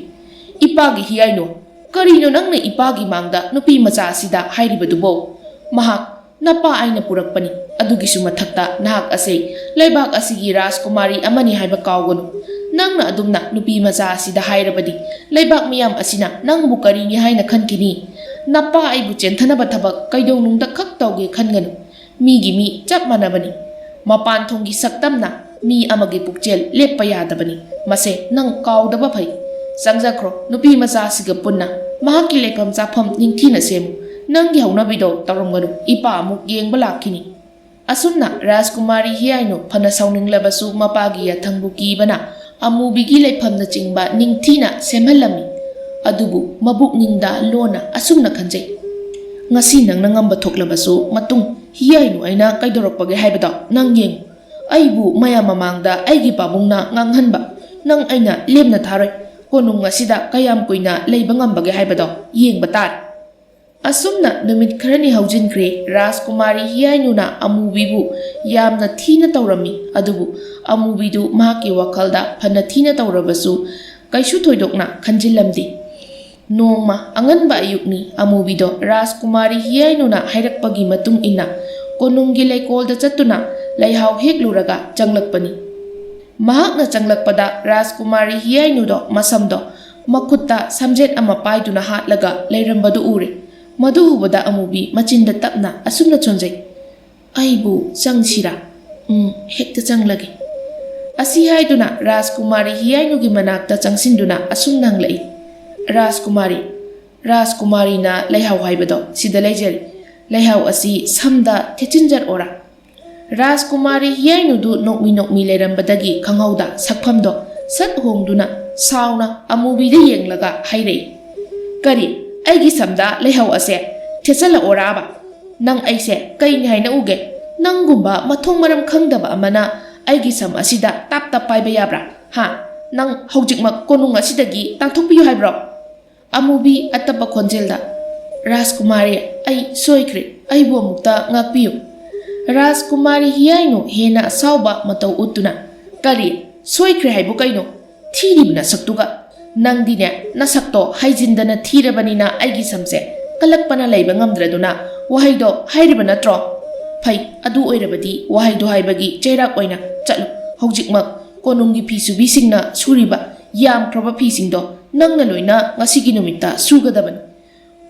ipagi hiyaino ꯀꯔꯤꯅꯣ ꯅꯪꯅ ꯏꯄꯥꯒꯤ ꯃꯥꯡꯗ ꯅꯨꯄꯤ ꯃꯆꯥ ꯑꯁꯤꯗ ꯍꯥꯏꯔꯤꯕꯗꯨꯕꯣ? ꯃꯍꯥꯛ ꯅꯄꯥ ꯑꯩꯅ ꯄꯨꯔꯛꯄꯅꯤ, ꯑꯗꯨꯒꯤꯁꯨ ꯃꯊꯛꯇ ꯅꯍꯥꯛ ꯑꯁꯤ ꯂꯩꯕꯥꯛ ꯑꯁꯤꯒꯤ ꯔꯥꯖꯀꯨꯃꯥꯔꯤ ꯑꯃꯅꯤ ꯍꯥꯏꯕ ꯀꯥꯎꯒꯅꯨ꯫ ꯅꯪꯅ ꯑꯗꯨꯝꯅ ꯅꯨꯄꯤ ꯃꯆꯥ ꯑꯁꯤꯗ ꯍꯥꯏꯔꯕꯗꯤ ꯂꯩꯕꯥꯛ ꯃꯤꯌꯥꯝ ꯑꯁꯤꯅ ꯅꯪꯕꯨ ꯀꯔꯤꯅꯤ ꯍꯥꯏꯅ ꯈꯟꯈꯤꯅꯤ? ꯅꯄꯥ ꯑꯩꯕꯨ ꯆꯦꯟꯊꯅꯕ ꯊꯕꯛ ꯀꯩꯗꯧꯅꯨꯡꯗ ꯈꯛ ꯇꯧꯒꯦ ꯈꯟꯒꯅꯨ꯫ ꯃꯤꯒꯤ ꯃꯤ ꯆꯞ ꯃꯥꯟꯅꯕꯅꯤ꯫ ꯃꯄꯥꯟ ꯊꯣꯡꯒꯤ ꯁꯛꯇꯝꯅ ꯃꯤ ꯑꯃꯒꯤ ꯄꯨꯛꯆꯦꯜ ꯂꯦꯞꯄ ꯌꯥꯗꯕꯅꯤ꯫ ꯃꯁꯦ ꯅꯪ ꯀꯥꯎꯗꯕ ꯐꯩ꯫ ꯆꯪꯖꯈ꯭ꯔꯣ ꯅꯨꯄꯤ ꯃꯆꯥ ꯑꯁꯤꯒ ꯄꯨꯟꯅ ꯃꯍꯥꯛꯀꯤ ꯂꯩꯐꯝ ꯆꯥꯐꯝ ꯅꯤꯡꯊꯤꯅ ꯁꯦꯝꯃꯨ꯫ ꯅꯪꯒꯤ ꯍꯧꯅꯕꯤꯗꯣ ꯇꯧꯔꯝꯒꯅꯨ, ꯏꯄꯥ ꯑꯃꯨꯛ ꯌꯦꯡꯕ ꯂꯥꯛꯈꯤꯅꯤ꯫ ꯑꯁꯨꯝꯅ ꯔꯥꯖꯀꯨꯃꯥꯔꯤ ꯍꯤꯌꯥꯏꯅꯨ ꯐꯅ ꯁꯥꯎꯅꯤꯡꯂꯕꯁꯨ ꯃꯄꯥꯒꯤ ꯌꯥꯊꯪꯕꯨ ꯀꯤꯕꯅ ꯑꯃꯨꯕꯤꯒꯤ ꯂꯩꯐꯝꯅꯆꯤꯡꯕ ꯅꯤꯡꯊꯤꯅ ꯁꯦꯝꯍꯜꯂꯝꯃꯤ꯫ ꯑꯗꯨꯕꯨ ꯃꯕꯨꯛꯅꯤꯡꯗ ꯂꯣꯟꯅ ꯑꯁꯨꯝꯅ ꯈꯟꯖꯩ, ꯉꯁꯤ ꯅꯪꯅ ꯉꯝꯕ ꯊꯣꯛꯂꯕꯁꯨ ꯃꯇꯨꯡ ꯍꯤꯌꯥꯏꯅꯨ ꯑꯩꯅ ꯀꯩꯗꯧꯔꯛꯄꯒꯦ ꯍꯥꯏꯕꯗꯣ ꯅꯪ ꯌꯦꯡꯉꯨ꯫ ꯑꯩꯕꯨ ꯃꯌꯥꯝ ꯃꯃꯥꯡꯗ ꯑꯩꯒꯤ ꯄꯥꯕꯨꯡꯅ ꯉꯥꯡꯍꯟꯕ ꯅꯪ ꯑꯩꯅ ꯂꯦꯝꯅ ꯊꯥꯔꯣꯏ꯫ ꯀꯣꯅꯨꯡ ꯑꯁꯤꯗ ꯀꯌꯥꯝ ꯀꯨꯏꯅ ꯂꯩꯕ ꯉꯝꯕꯒꯦ ꯍꯥꯏꯕꯗꯣ ꯌꯦꯡꯕ ꯇꯥꯔꯦ꯫ ꯑꯁꯨꯝꯅ ꯅꯨꯃꯤꯠ ꯈꯔꯅꯤ ꯍꯧꯖꯤꯟꯈ꯭ꯔꯦ꯫ ꯔꯥꯖꯀꯨꯃꯥꯔꯤ ꯍꯤꯌꯥꯏꯅꯨꯅ ꯑꯃꯨꯕꯤꯕꯨ ꯌꯥꯝꯅ ꯊꯤꯅ ꯇꯧꯔꯝꯃꯤ꯫ ꯑꯗꯨꯕꯨ ꯑꯃꯨꯕꯤꯗꯨ ꯃꯍꯥꯛꯀꯤ ꯋꯥꯈꯜꯗ ꯐꯅ ꯊꯤꯅ ꯇꯧꯔꯕꯁꯨ ꯀꯩꯁꯨ ꯊꯣꯏꯗꯣꯛꯅ ꯈꯟꯖꯤꯜꯂꯝꯗꯦ꯫ ꯅꯣꯡꯃ ꯑꯉꯟꯕ ꯑꯌꯨꯛꯅꯤ꯫ ꯑꯃꯨꯕꯤꯗꯣ ꯔꯥꯖꯀꯨꯃꯥꯔꯤ ꯍꯤꯌꯥꯏꯅꯨꯅ ꯍꯥꯏꯔꯛꯄꯒꯤ ꯃꯇꯨꯡ ꯏꯟꯅ ꯀꯣꯅꯨꯡꯒꯤ ꯂꯩꯀꯣꯜꯗ ꯆꯠꯇꯨꯅ ꯂꯩꯍꯥꯎ ꯍꯦꯛꯂꯨꯔꯒ ꯆꯪꯂꯛꯄꯅꯤ꯫ ꯃꯍꯥꯛꯅ ꯆꯪꯂꯛꯄꯗ ꯔꯥꯖꯀꯨꯃꯥꯔꯤ ꯍꯤꯌꯥꯏꯅꯨꯗꯣ ꯃꯁꯝꯗꯣ ꯃꯈꯨꯠꯇ ꯁꯝꯖꯦꯠ ꯑꯃ ꯄꯥꯏꯗꯨꯅ ꯍꯥꯠꯂꯒ ꯂꯩꯔꯝꯕꯗꯨ ꯎꯔꯦ꯫ ꯃꯗꯨ ꯎꯕꯗ ꯑꯃꯨꯕꯤ ꯃꯆꯤꯟꯗ ꯇꯞꯅ ꯑꯁꯨꯝꯅ ꯆꯣꯟꯖꯩ, ꯑꯩꯕꯨ ꯆꯪꯁꯤꯔꯥ? ꯍꯦꯛꯇ ꯆꯪꯂꯒꯦ꯫ ꯑꯁꯤ ꯍꯥꯏꯗꯨꯅ ꯔꯥꯖꯀꯨꯃꯥꯔꯤ ꯍꯤꯌꯥꯏꯅꯨꯒꯤ ꯃꯅꯥꯛꯇ ꯆꯪꯁꯤꯟꯗꯨꯅ ꯑꯁꯨꯝꯅ ꯍꯪꯂꯛꯏ, ꯔꯥꯖꯀꯨꯃꯥꯔꯤ, ꯔꯥꯖꯀꯨꯃꯥꯔꯤꯅ ꯂꯩꯍꯥꯎ ꯍꯥꯏꯕꯗꯣ ꯁꯤꯗ ꯂꯩꯖꯔꯤ꯫ ꯂꯩꯍꯥꯎ ꯑꯁꯤ ꯁꯝꯗ ꯊꯦꯠꯆꯤꯟꯖꯔꯛꯑꯣꯔꯥ? ꯔꯥꯖꯀꯨꯃꯥꯔꯤ ꯍꯤꯌꯥꯏꯅꯨꯗꯨ ꯅꯣꯛꯃꯤ ꯅꯣꯛꯃꯤ ꯂꯩꯔꯝꯕꯗꯒꯤ ꯈꯪꯍꯧꯗ ꯁꯛꯐꯝꯗꯣ ꯁꯠ ꯍꯣꯡꯗꯨꯅ ꯁꯥꯎꯅ ꯑꯃꯨꯕꯤꯗ ꯌꯦꯡꯂꯒ ꯍꯥꯏꯔꯛꯏ, ꯀꯔꯤ ꯑꯩꯒꯤ ꯁꯝꯗ ꯂꯩꯍꯥꯎ ꯑꯁꯦ ꯊꯦꯠꯆꯜꯂꯛꯑꯣꯔꯥꯕ? ꯅꯪ ꯑꯩꯁꯦ ꯀꯩꯅꯤ ꯍꯥꯏꯅ ꯎꯒꯦ? ꯅꯪꯒꯨꯝꯕ ꯃꯊꯣꯡ ꯃꯔꯝ ꯈꯪꯗꯕ ꯑꯃꯅ ꯑꯩꯒꯤ ꯁꯝ ꯑꯁꯤꯗ ꯇꯥꯞ ꯇꯥꯞ ꯄꯥꯏꯕ ꯌꯥꯕ꯭ꯔꯥ? ꯍꯥ? ꯅꯪ ꯍꯧꯖꯤꯛꯃꯛ ꯀꯣꯅꯨꯡ ꯑꯁꯤꯗꯒꯤ ꯇꯥꯟꯊꯣꯛꯄꯤꯌꯨ ꯍꯥꯏꯕ꯭ꯔꯣ? ꯑꯃꯨꯕꯤ ꯑꯇꯞꯄ ꯈꯣꯟꯖꯦꯜꯗ, ꯔꯥꯖꯀꯨꯃꯥꯔꯤ ꯑꯩ ꯁꯣꯏꯈ꯭ꯔꯦ, ꯑꯩꯕꯨ ꯑꯃꯨꯛꯇ ꯉꯥꯛꯄꯤꯌꯨ꯫ ꯔꯥꯖꯀꯨꯃꯥꯔꯤ ꯍꯤꯌꯥꯏꯅꯨ ꯍꯦꯟꯅ ꯑꯁꯥꯎꯕ ꯃꯇꯧ ꯎꯠꯇꯨꯅ, ꯀꯔꯤ ꯁꯣꯏꯈ꯭ꯔꯦ ꯍꯥꯏꯕꯨ ꯀꯩꯅꯣ? ꯊꯤꯔꯤꯕ ꯅꯁꯛꯇꯨꯒ! ꯅꯪꯗꯤꯅꯦ ꯅꯁꯛꯇꯣ ꯍꯩꯖꯤꯟꯗꯅ ꯊꯤꯔꯕꯅꯤꯅ ꯑꯩꯒꯤ ꯁꯝꯁꯦ ꯀꯜꯂꯛꯄꯅ ꯂꯩꯕ ꯉꯝꯗ꯭ꯔꯗꯨꯅ ꯋꯥꯍꯩꯗꯣ ꯍꯥꯏꯔꯤꯕ ꯅꯠꯇ꯭ꯔꯣ? ꯐꯩ, ꯑꯗꯨ ꯑꯣꯏꯔꯕꯗꯤ ꯋꯥꯍꯩꯗꯣ ꯍꯥꯏꯕꯒꯤ ꯆꯩꯔꯥꯛ ꯑꯣꯏꯅ ꯆꯠꯂꯨ꯫ ꯍꯧꯖꯤꯛꯃꯛ ꯀꯣꯅꯨꯡꯒꯤ ꯐꯤꯁꯨꯕꯤꯁꯤꯡꯅ ꯁꯨꯔꯤꯕ ꯌꯥꯝꯈ꯭ꯔꯕ ꯐꯤꯁꯤꯡꯗꯣ ꯅꯪꯅ ꯂꯣꯏꯅ ꯉꯁꯤꯒꯤ ꯅꯨꯃꯤꯠꯇ ꯁꯨꯒꯗꯕꯅꯤ꯫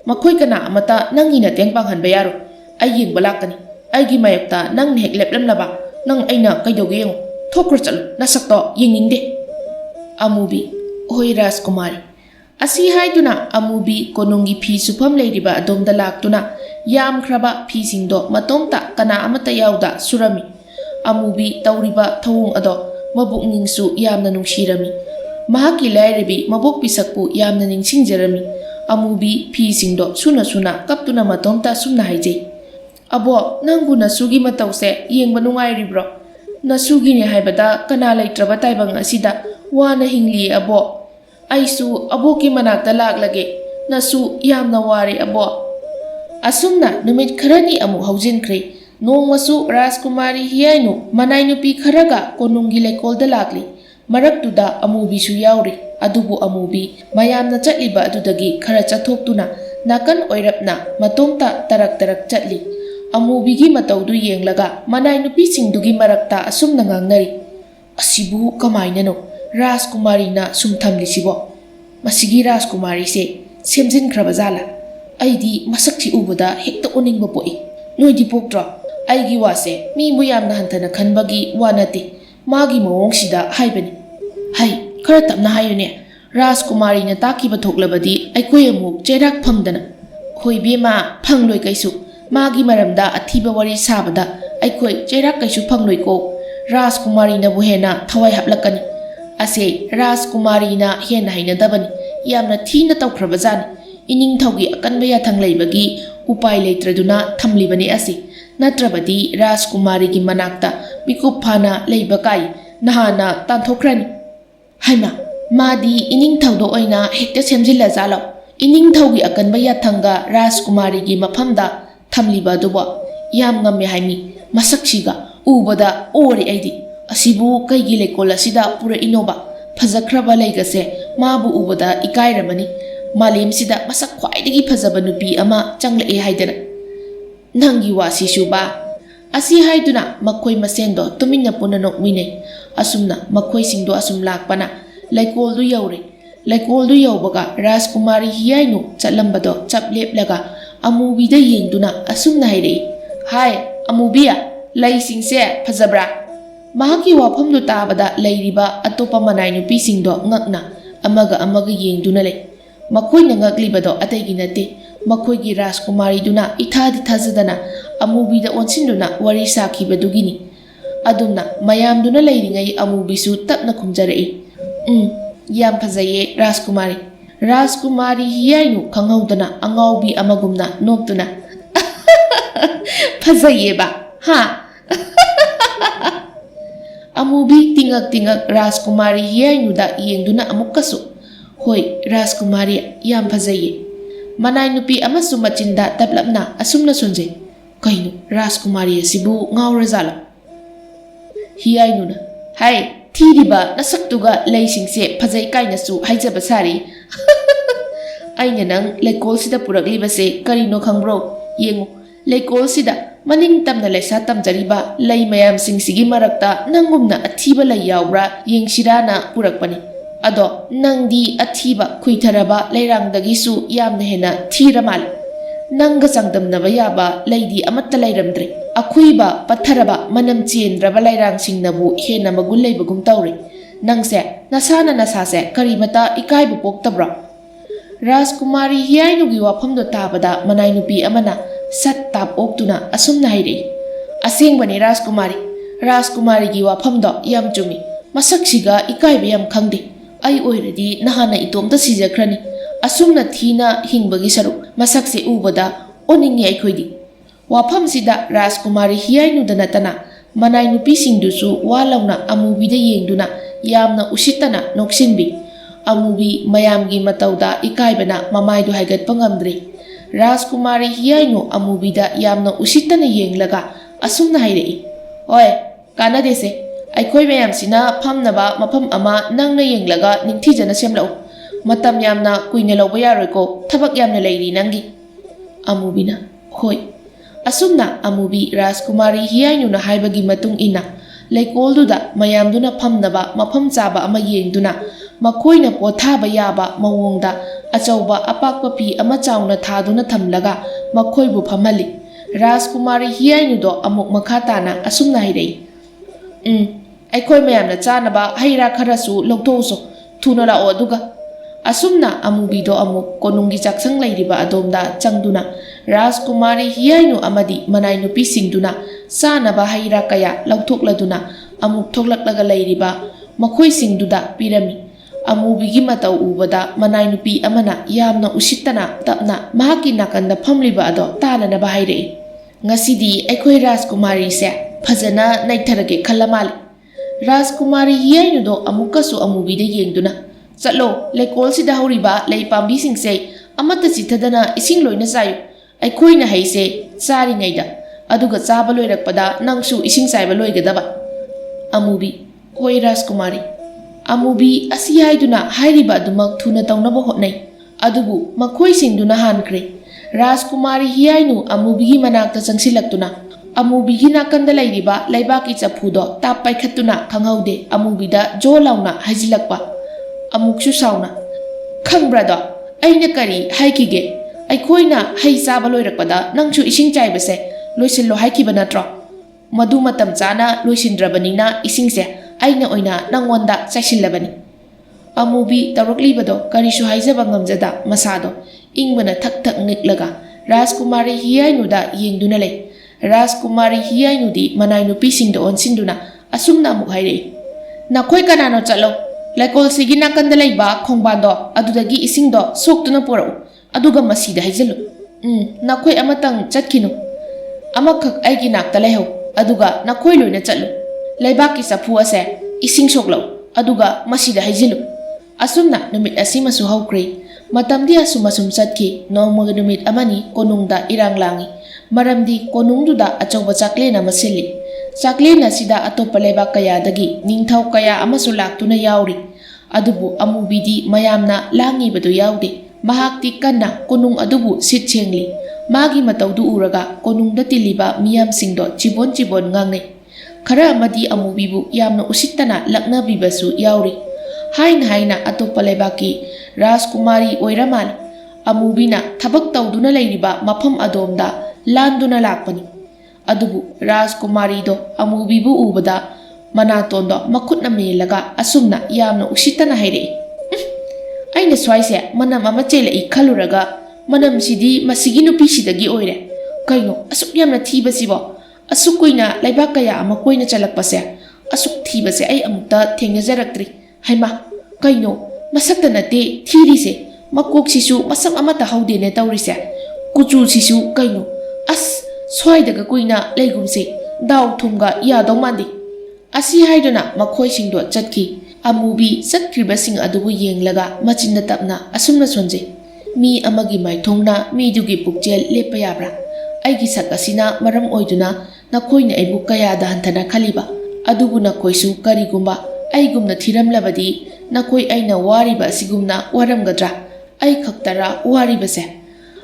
ꯃꯈꯣꯏ ꯀꯅꯥ ꯑꯃꯠꯇ ꯅꯪꯒꯤ ꯃꯇꯦꯡ ꯄꯥꯡꯍꯟꯕ ꯌꯥꯔꯣꯏ꯫ ꯑꯩ ꯌꯦꯡꯕ ꯂꯥꯛꯀꯅꯤ꯫ ꯑꯩꯒꯤ ꯃꯥꯌꯣꯛꯇ ꯅꯪꯅ ꯍꯦꯛ ꯂꯦꯞꯂꯝꯂꯕ ꯅꯪ ꯑꯩꯅ ꯀꯩꯗꯧꯒꯦ ꯌꯦꯡꯉꯨ꯫ ꯊꯣꯛꯈ꯭ꯔꯣ ꯆꯠꯂꯨ, ꯅꯁꯛꯇꯣ ꯌꯦꯡꯅꯤꯡꯗꯦ꯫ ꯑꯃꯨꯕꯤ, ꯍꯣꯏ ꯔꯥꯖꯀꯨꯃꯥꯔꯤ꯫ ꯑꯁꯤ ꯍꯥꯏꯗꯨꯅ ꯑꯃꯨꯕꯤ ꯀꯣꯅꯨꯡꯒꯤ ꯐꯤ ꯁꯨꯐꯝ ꯂꯩꯔꯤꯕ ꯑꯗꯣꯝꯗ ꯂꯥꯛꯇꯨꯅ ꯌꯥꯝꯈ꯭ꯔꯕ ꯐꯤꯁꯤꯡꯗꯣ ꯃꯇꯣꯝꯇ ꯀꯅꯥ ꯑꯃꯠꯇ ꯌꯥꯎꯗ ꯁꯨꯔꯝꯃꯤ꯫ ꯑꯃꯨꯕꯤ ꯇꯧꯔꯤꯕ ꯊꯧꯑꯣꯡ ꯑꯗꯣ ꯃꯕꯨꯛꯅꯤꯡꯁꯨ ꯌꯥꯝꯅ ꯅꯨꯡꯁꯤꯔꯝꯃꯤ꯫ ꯃꯍꯥꯛꯀꯤ ꯂꯥꯏꯔꯕꯤ ꯃꯕꯣꯛ ꯄꯤꯁꯛꯄꯨ ꯌꯥꯝꯅ ꯅꯤꯡꯁꯤꯡꯖꯔꯝꯃꯤ꯫ ꯑꯃꯨꯕꯤ ꯐꯤꯁꯤꯡꯗꯣ ꯁꯨꯅ ꯁꯨꯅ ꯀꯞꯇꯨꯅ ꯃꯇꯣꯝꯇ ꯑꯁꯨꯝꯅ ꯍꯥꯏꯖꯩ, ꯑꯕꯣ ꯅꯪꯕꯨ ꯅꯁꯨꯒꯤ ꯃꯇꯧꯁꯦ ꯌꯦꯡꯕ ꯅꯨꯡꯉꯥꯏꯔꯤꯕ꯭ꯔꯣ? ꯅꯁꯨꯒꯤꯅꯦ ꯍꯥꯏꯕꯗ ꯀꯅꯥ ꯂꯩꯇ꯭ꯔꯕ ꯇꯥꯏꯕꯪ ꯑꯁꯤꯗ ꯋꯥꯅ ꯍꯤꯡꯂꯤꯌꯦ ꯑꯕꯣ꯫ ꯑꯩꯁꯨ ꯑꯕꯣꯛꯀꯤ ꯃꯅꯥꯛꯇ ꯂꯥꯛꯂꯒꯦ, ꯅꯁꯨ ꯌꯥꯝꯅ ꯋꯥꯔꯦ ꯑꯕꯣ꯫ ꯑꯁꯨꯝꯅ ꯅꯨꯃꯤꯠ ꯈꯔꯅꯤ ꯑꯃꯨꯛ ꯍꯧꯖꯤꯟꯈ꯭ꯔꯦ꯫ ꯅꯣꯡꯃꯁꯨ ꯔꯥꯖꯀꯨꯃꯥꯔꯤ ꯍꯤꯌꯥꯏꯅꯨ ꯃꯅꯥꯏ ꯅꯨꯄꯤ ꯈꯔꯒ ꯀꯣꯅꯨꯡꯒꯤ ꯂꯩꯀꯣꯜꯗ ꯂꯥꯛꯂꯤ꯫ ꯃꯔꯛꯇꯨꯗ ꯑꯃꯨꯕꯤꯁꯨ ꯌꯥꯎꯔꯤ꯫ ꯑꯗꯨꯕꯨ ꯑꯃꯨꯕꯤ ꯃꯌꯥꯝꯅ ꯆꯠꯂꯤꯕ ꯑꯗꯨꯗꯒꯤ ꯈꯔ ꯆꯠꯊꯣꯛꯇꯨꯅ ꯅꯥꯀꯟ ꯑꯣꯏꯔꯞꯅ ꯃꯇꯣꯝꯇ ꯇꯔꯛ ꯇꯔꯛ ꯆꯠꯂꯤ꯫ ꯑꯃꯨꯕꯤꯒꯤ ꯃꯇꯧꯗꯨ ꯌꯦꯡꯂꯒ ꯃꯅꯥꯏ ꯅꯨꯄꯤꯁꯤꯡꯗꯨꯒꯤ ꯃꯔꯛꯇ ꯑꯁꯨꯝꯅ ꯉꯥꯡꯅꯔꯤ, ꯑꯁꯤꯕꯨ ꯀꯃꯥꯏꯅꯅꯣ ꯔꯥꯖꯀꯨꯃꯥꯔꯤꯅ ꯁꯨꯝ ꯊꯝꯂꯤꯁꯤꯕꯣ? ꯃꯁꯤꯒꯤ ꯔꯥꯖꯀꯨꯃꯥꯔꯤꯁꯦ ꯁꯦꯝꯖꯤꯟꯈ꯭ꯔꯕ ꯖꯥꯠꯂꯥ? ꯑꯩꯗꯤ ꯃꯁꯛꯁꯤ ꯎꯕꯗ ꯍꯦꯛꯇ ꯑꯣꯅꯤꯡꯕ ꯄꯣꯛꯏ꯫ ꯅꯣꯏꯗꯤ ꯄꯣꯛꯇ꯭ꯔꯣ? ꯑꯩꯒꯤ ꯋꯥꯁꯦ ꯃꯤꯕꯨ ꯌꯥꯝꯅ ꯍꯟꯊꯅ ꯈꯟꯕꯒꯤ ꯋꯥ ꯅꯠꯇꯦ, ꯃꯥꯒꯤ ꯃꯑꯣꯡꯁꯤꯗ ꯍꯥꯏꯕꯅꯤ꯫ ꯍꯩ, ꯈꯔ ꯇꯞꯅ ꯍꯥꯏꯌꯨꯅꯦ꯫ ꯔꯥꯖꯀꯨꯃꯥꯔꯤꯅ ꯇꯥꯛꯈꯤꯕ ꯊꯣꯛꯂꯕꯗꯤ ꯑꯩꯈꯣꯏ ꯑꯃꯨꯛ ꯆꯩꯔꯥꯛ ꯐꯪꯗꯅ꯫ ꯍꯣꯏ ꯕꯦꯝꯃ, ꯐꯪꯂꯣꯏ ꯀꯩꯁꯨ꯫ ꯃꯥꯒꯤ ꯃꯔꯝꯗ ꯑꯊꯤꯕ ꯋꯥꯔꯤ ꯁꯥꯕꯗ ꯑꯩꯈꯣꯏ ꯆꯩꯔꯥꯛ ꯀꯩꯁꯨ ꯐꯪꯂꯣꯏꯀꯣ꯫ ꯔꯥꯖꯀꯨꯃꯥꯔꯤꯅꯕꯨ ꯍꯦꯟꯅ ꯊꯋꯥꯏ ꯍꯥꯞꯂꯛꯀꯅꯤ꯫ ꯑꯁꯦ ꯔꯥꯖꯀꯨꯃꯥꯔꯤꯅ ꯍꯦꯟꯅ ꯍꯩꯅꯗꯕꯅꯤ, ꯌꯥꯝꯅ ꯊꯤꯅ ꯇꯧꯈ꯭ꯔꯕꯖꯥꯠꯅꯤ꯫ ꯏꯅꯤꯡꯊꯧꯒꯤ ꯑꯀꯟꯕ ꯌꯥꯊꯪ ꯂꯩꯕꯒꯤ ꯎꯄꯥꯏ ꯂꯩꯇ꯭ꯔꯗꯨꯅ ꯊꯝꯂꯤꯕꯅꯤ ꯑꯁꯤ꯫ ꯅꯠꯇ꯭ꯔꯕꯗꯤ ꯔꯥꯖꯀꯨꯃꯥꯔꯤꯒꯤ ꯃꯅꯥꯛꯇ ꯃꯤꯀꯨꯞ ꯐꯥꯅ ꯂꯩꯕ ꯀꯥꯏ ꯅꯍꯥꯟꯅ ꯇꯥꯟꯊꯣꯛꯈ꯭ꯔꯅꯤ꯫ ꯍꯩꯃꯥ, ꯃꯥꯗꯤ ꯏꯅꯤꯡꯊꯧꯗ ꯑꯣꯏꯅ ꯍꯦꯛꯇ ꯁꯦꯝꯖꯤꯜꯂꯖꯥꯠꯂꯣ? ꯏꯅꯤꯡꯊꯧꯒꯤ ꯑꯀꯟꯕ ꯌꯥꯊꯪꯒ ꯔꯥꯖꯀꯨꯃꯥꯔꯤꯒꯤ ꯃꯐꯝꯗ ꯊꯝꯂꯤꯕ ꯑꯗꯨꯕꯨ? ꯌꯥꯝ ꯉꯝꯃꯦ ꯍꯥꯏꯃꯤ, ꯃꯁꯛꯁꯤꯒ ꯎꯕꯗ ꯑꯣꯔꯦ ꯑꯩꯗꯤ꯫ ꯑꯁꯤꯕꯨ ꯀꯩꯒꯤ ꯂꯩꯀꯣꯜ ꯑꯁꯤꯗ ꯄꯨꯔꯛꯏꯅꯣꯕ? ꯐꯖꯈ꯭ꯔꯕ ꯂꯩꯒꯁꯦ ꯃꯥꯕꯨ ꯎꯕꯗ ꯏꯀꯥꯏꯔꯕꯅꯤ꯫ मालेमसिदा मसक ख्वाइदगी फजब नुपी अमा चंगलए हाइदना नंगी वासिसु बा असी हाइदुना मखोय मसेंदो तुमिन्ना पुना नोकमिने असुमना मखोय सिंगदो असुम लाकपना लैकोलदु यौरे लैकोलदु यौबगा राजकुमारी हियाइनु चलंबदो चपलेपलगा अमूबीदा येंगदुना असुमना हाइरे हाय अमूबिया लैसिंगसे फजब्रा महाकी वाफमदो ताबदा लैरिबा अतोपा मनाय नुपीसिंगदो ngakna amaga amaga yengduna le मखोइना ngakliबदो अतैगी नते मखोइगी राजकुमारीदुना इथादि थाजदना अमूबीदा ओनसिनदुना वरी साखिबदुगिनी अदुमना मयामदुना लैरिङै अमूबीसु तपना खुमजरई याम फजैये राजकुमारी राजकुमारी हियाइनु खंगौदना अंगाउबी अमगुमना नोक्तुना फजैये बा हा अमूबी तिंगक तिंगक राजकुमारी हियाइनुदा येंगदुना अमुक्कसु होय राजकुमारी याम फजैये मनाय नुपी अमसु मचिंदा तपलपना असुमना सुनजे कहिनु राजकुमारी असिबु ngawrajala हियाइनुना हाय थीरिबा नसक्तुगा लैसिंगसे फजै काइनसु हाइजबा सारी आइना नंग लैकोलसिदा पुरकलिबसे करिनो खंब्रो येंगु लैकोलसिदा मनिंग तमना लैसा तमजरिबा लै मयाम सिंगसिगी मरक्ता नंगुमना अथीबा लै यावब्रा येंगसिराना पुरकपनी अदो नंगदी अथीबा खुइथरबा लैरांगदगिसु यामना हेना थीरा माल नंग संगदमनबा याबा लैदी अमत्ता लैरमद्रे अखुइबा पत्थरबा मनम चेंद्रबा लैरांगसिंगनबु हेना मगुल लैबगुम तौरे नंगसे नसाना नसासे करिमता इकाइबु पोक्तब्रा राजकुमारी हियाइनुगी वाफमदो ताबदा मनाय नुपी अमना सत ताप ओक्तुना असुमना हाइरे असेंगबने राजकुमारीगी वाफमदो याम चुमी मसक्सिगा इकाइबे याम खंगदे आई ओइरदी नहाना इतोमता सिजख्रनी असुमना थीना हिंबगी सरुक मसक्से उबदा ओनिंगे आइखोइदी वाफमसिदा राजकुमारी हियाइनुदा नतना मनाय नुपीसिंगदुसु वालौना अमूबीदा येंगदुना यामना उसितना नोक्सिनबी अमूबी मयामगी मतौदा इकाइबना ममाइदु हाइगतपा ngamdre राजकुमारी हियाइनु अमूबीदा यामना उसितना येंगलगा असुमना हाइरेई ओय कानादेसे अखोई मयामसिना फमनबा मफम अमा नंगना येंगलगा निंगथीजना सेमलाउ मतम यामना कुइना लौबा यारोइको थबक यामना लैरी नंगी अमूबीना होय असुमना अमूबी राजकुमारी हियाइनुना हाइबगी मतुंग इना लैकोलदुदा मयामदुना फमनबा मफम चाबा अमा येंगदुना मखोइना पोथाबा याबा मवोंगदा अचौबा अपाकपा फी अमा चाउना थादुना थमलगा मखोइबु फमहली राजकुमारी हियाइनुदो अमुक मखा ताना असुमना हाइरेई अखोई मयामना चानबा हैरा खरसु लौथोसो थुना लाओ अदुगा असुमना अमूबीदो अमुक कोनुंगी चाक्संग लैरिबा अदोमदा चंगदुना राजकुमारी हियाइनु अमदी मनाय नुपीसिंगदुना चानबा हैरा कया लौथोक्लदुना अमुक थोक्लक्लगा लैरिबा मखोइसिंगदुदा पिरमी अमूबीगी मतौ उबदा मनाय नुपी अमना यामना उसितना तपना महाकी नाकंदा फमलिबा अदो ताननबा हाइरेई ngasiदी अखोई राजकुमारी से फजना नैथरगे खलमाले राजकुमारी हियाइनुदो अमुकसु अमूबीदा येंगदुना चलो लैकोलसिदा हौरिबा लै पांबीसिंगसे अमत्ता चिथदना इसिंग लोइना चायु अखोइना हैसे चारिङैदा अदुगा चाबा लोइरकपदा नंगसु इसिंग चाइबा लोइगदबा अमूबी होय राजकुमारी अमूबी असि हाइदुना हाइरिबा अदुमक थुना तौनबा होटनै अदुबु मखोइसिंगदुना हानख्रे राजकुमारी हियाइनु अमूबीगी मनाक्ता चंगसिलक्तुना अमूबीगी नाकंदा लैरिबा लैबाकी चफुदो ताप पाइखत्तुना खंगौदे अमूबीदा जो लाउना हाइजिलक्पा अमुकसु साउना खंब्रादो अइना करी हाइकिगे अखोइना हई चाबा लोइरकपदा नंगसु इसिंग चाइबसे लोइसिल्लो हाइकिबा नत्रो मदु मतम चाना लोइसिंद्रबनिना इसिंगसे अइना ओइना नंगोंदा चाइसिल्लबनी अमूबी तौरक्लिबदो करिसु हाइजबा ngamjada मसादो इंगबना थक थक निकलगा राजकुमारी हियाइनुदा येंगदुना ले राजकुमारी हियाइनुदी मनाय नुपीसिंगदो ओनसिंदुना असुमना अमुक हाइरे नखोय कनानो चलो लैकोलसिगी नाकंदा लैबा खोंबादो अदुदगी इसिंगदो सोक्तुना पुरौ अदुगा मसीदा हाइजलु नखोय अमतंग चटकिनु अमखक आइगी नाकता लैहौ अदुगा नखोय लोइना चलु लैबाकी चफु असे इसिंग सोक्लौ अदुगा मसीदा हाइजिलु असुमना नुमित असिमसु हौक्रे मतमदी असुमसुम चटकी नौमगा नुमित अमनी कोनुंगदा इरांग लांगी मरमदी कोनुंगदुदा अचौबा चाकलेन अमा सिल्ली चाकलेन असिदा अतोप्पा लैबाक कयादगी निंगथौ कया अमसु लाक्तुना याउरी अदुबु अमूबीदी मयामना लांगीबदु याउदे Mahakti kanna konung adubu sit chengli. Magi mataudu uraga konungda tiliba miyamsingdo chibon ngangne. Khara amadi amubibu yamna usittana laknabibasu yauri. Haina atopa leibaki Rajkumari oiramal. Amubina thabak tauduna leiriba mafam adomda landuna lakpani. Adubu Rajkumari do amubibu ubada manatondo makutna melaga asumna yamna usittana hairei. Aina swaise manam ama chelei khaluraga manam sidi masigi nupisidagi oire. Kaino asuk yamna thibasibo asuk koina laibak kaya ama koina chalakpase asuk thibase ai amukta thengnajaraktri. Haima kaino masakta nate thirise makok sisu masam amata haudene tawrise kuchu sisu kaino as swaidaga koina leigumse daw thumga yadaw mandi. Asi haiduna makhoi singdo chatki. Amubi sakribasing adubu yenglaga machinna tapna asumna sonje. Mi amagi maithongna midugi pukjel lepa yabra. Aigi sak asina maram oiduna nakoina aibu kayada hantana khaliba. Adubu nakoisu karigumba aigumna thiramlabadi nakoi aina wariba asigumna waramgadra. Ai khaktara waribase.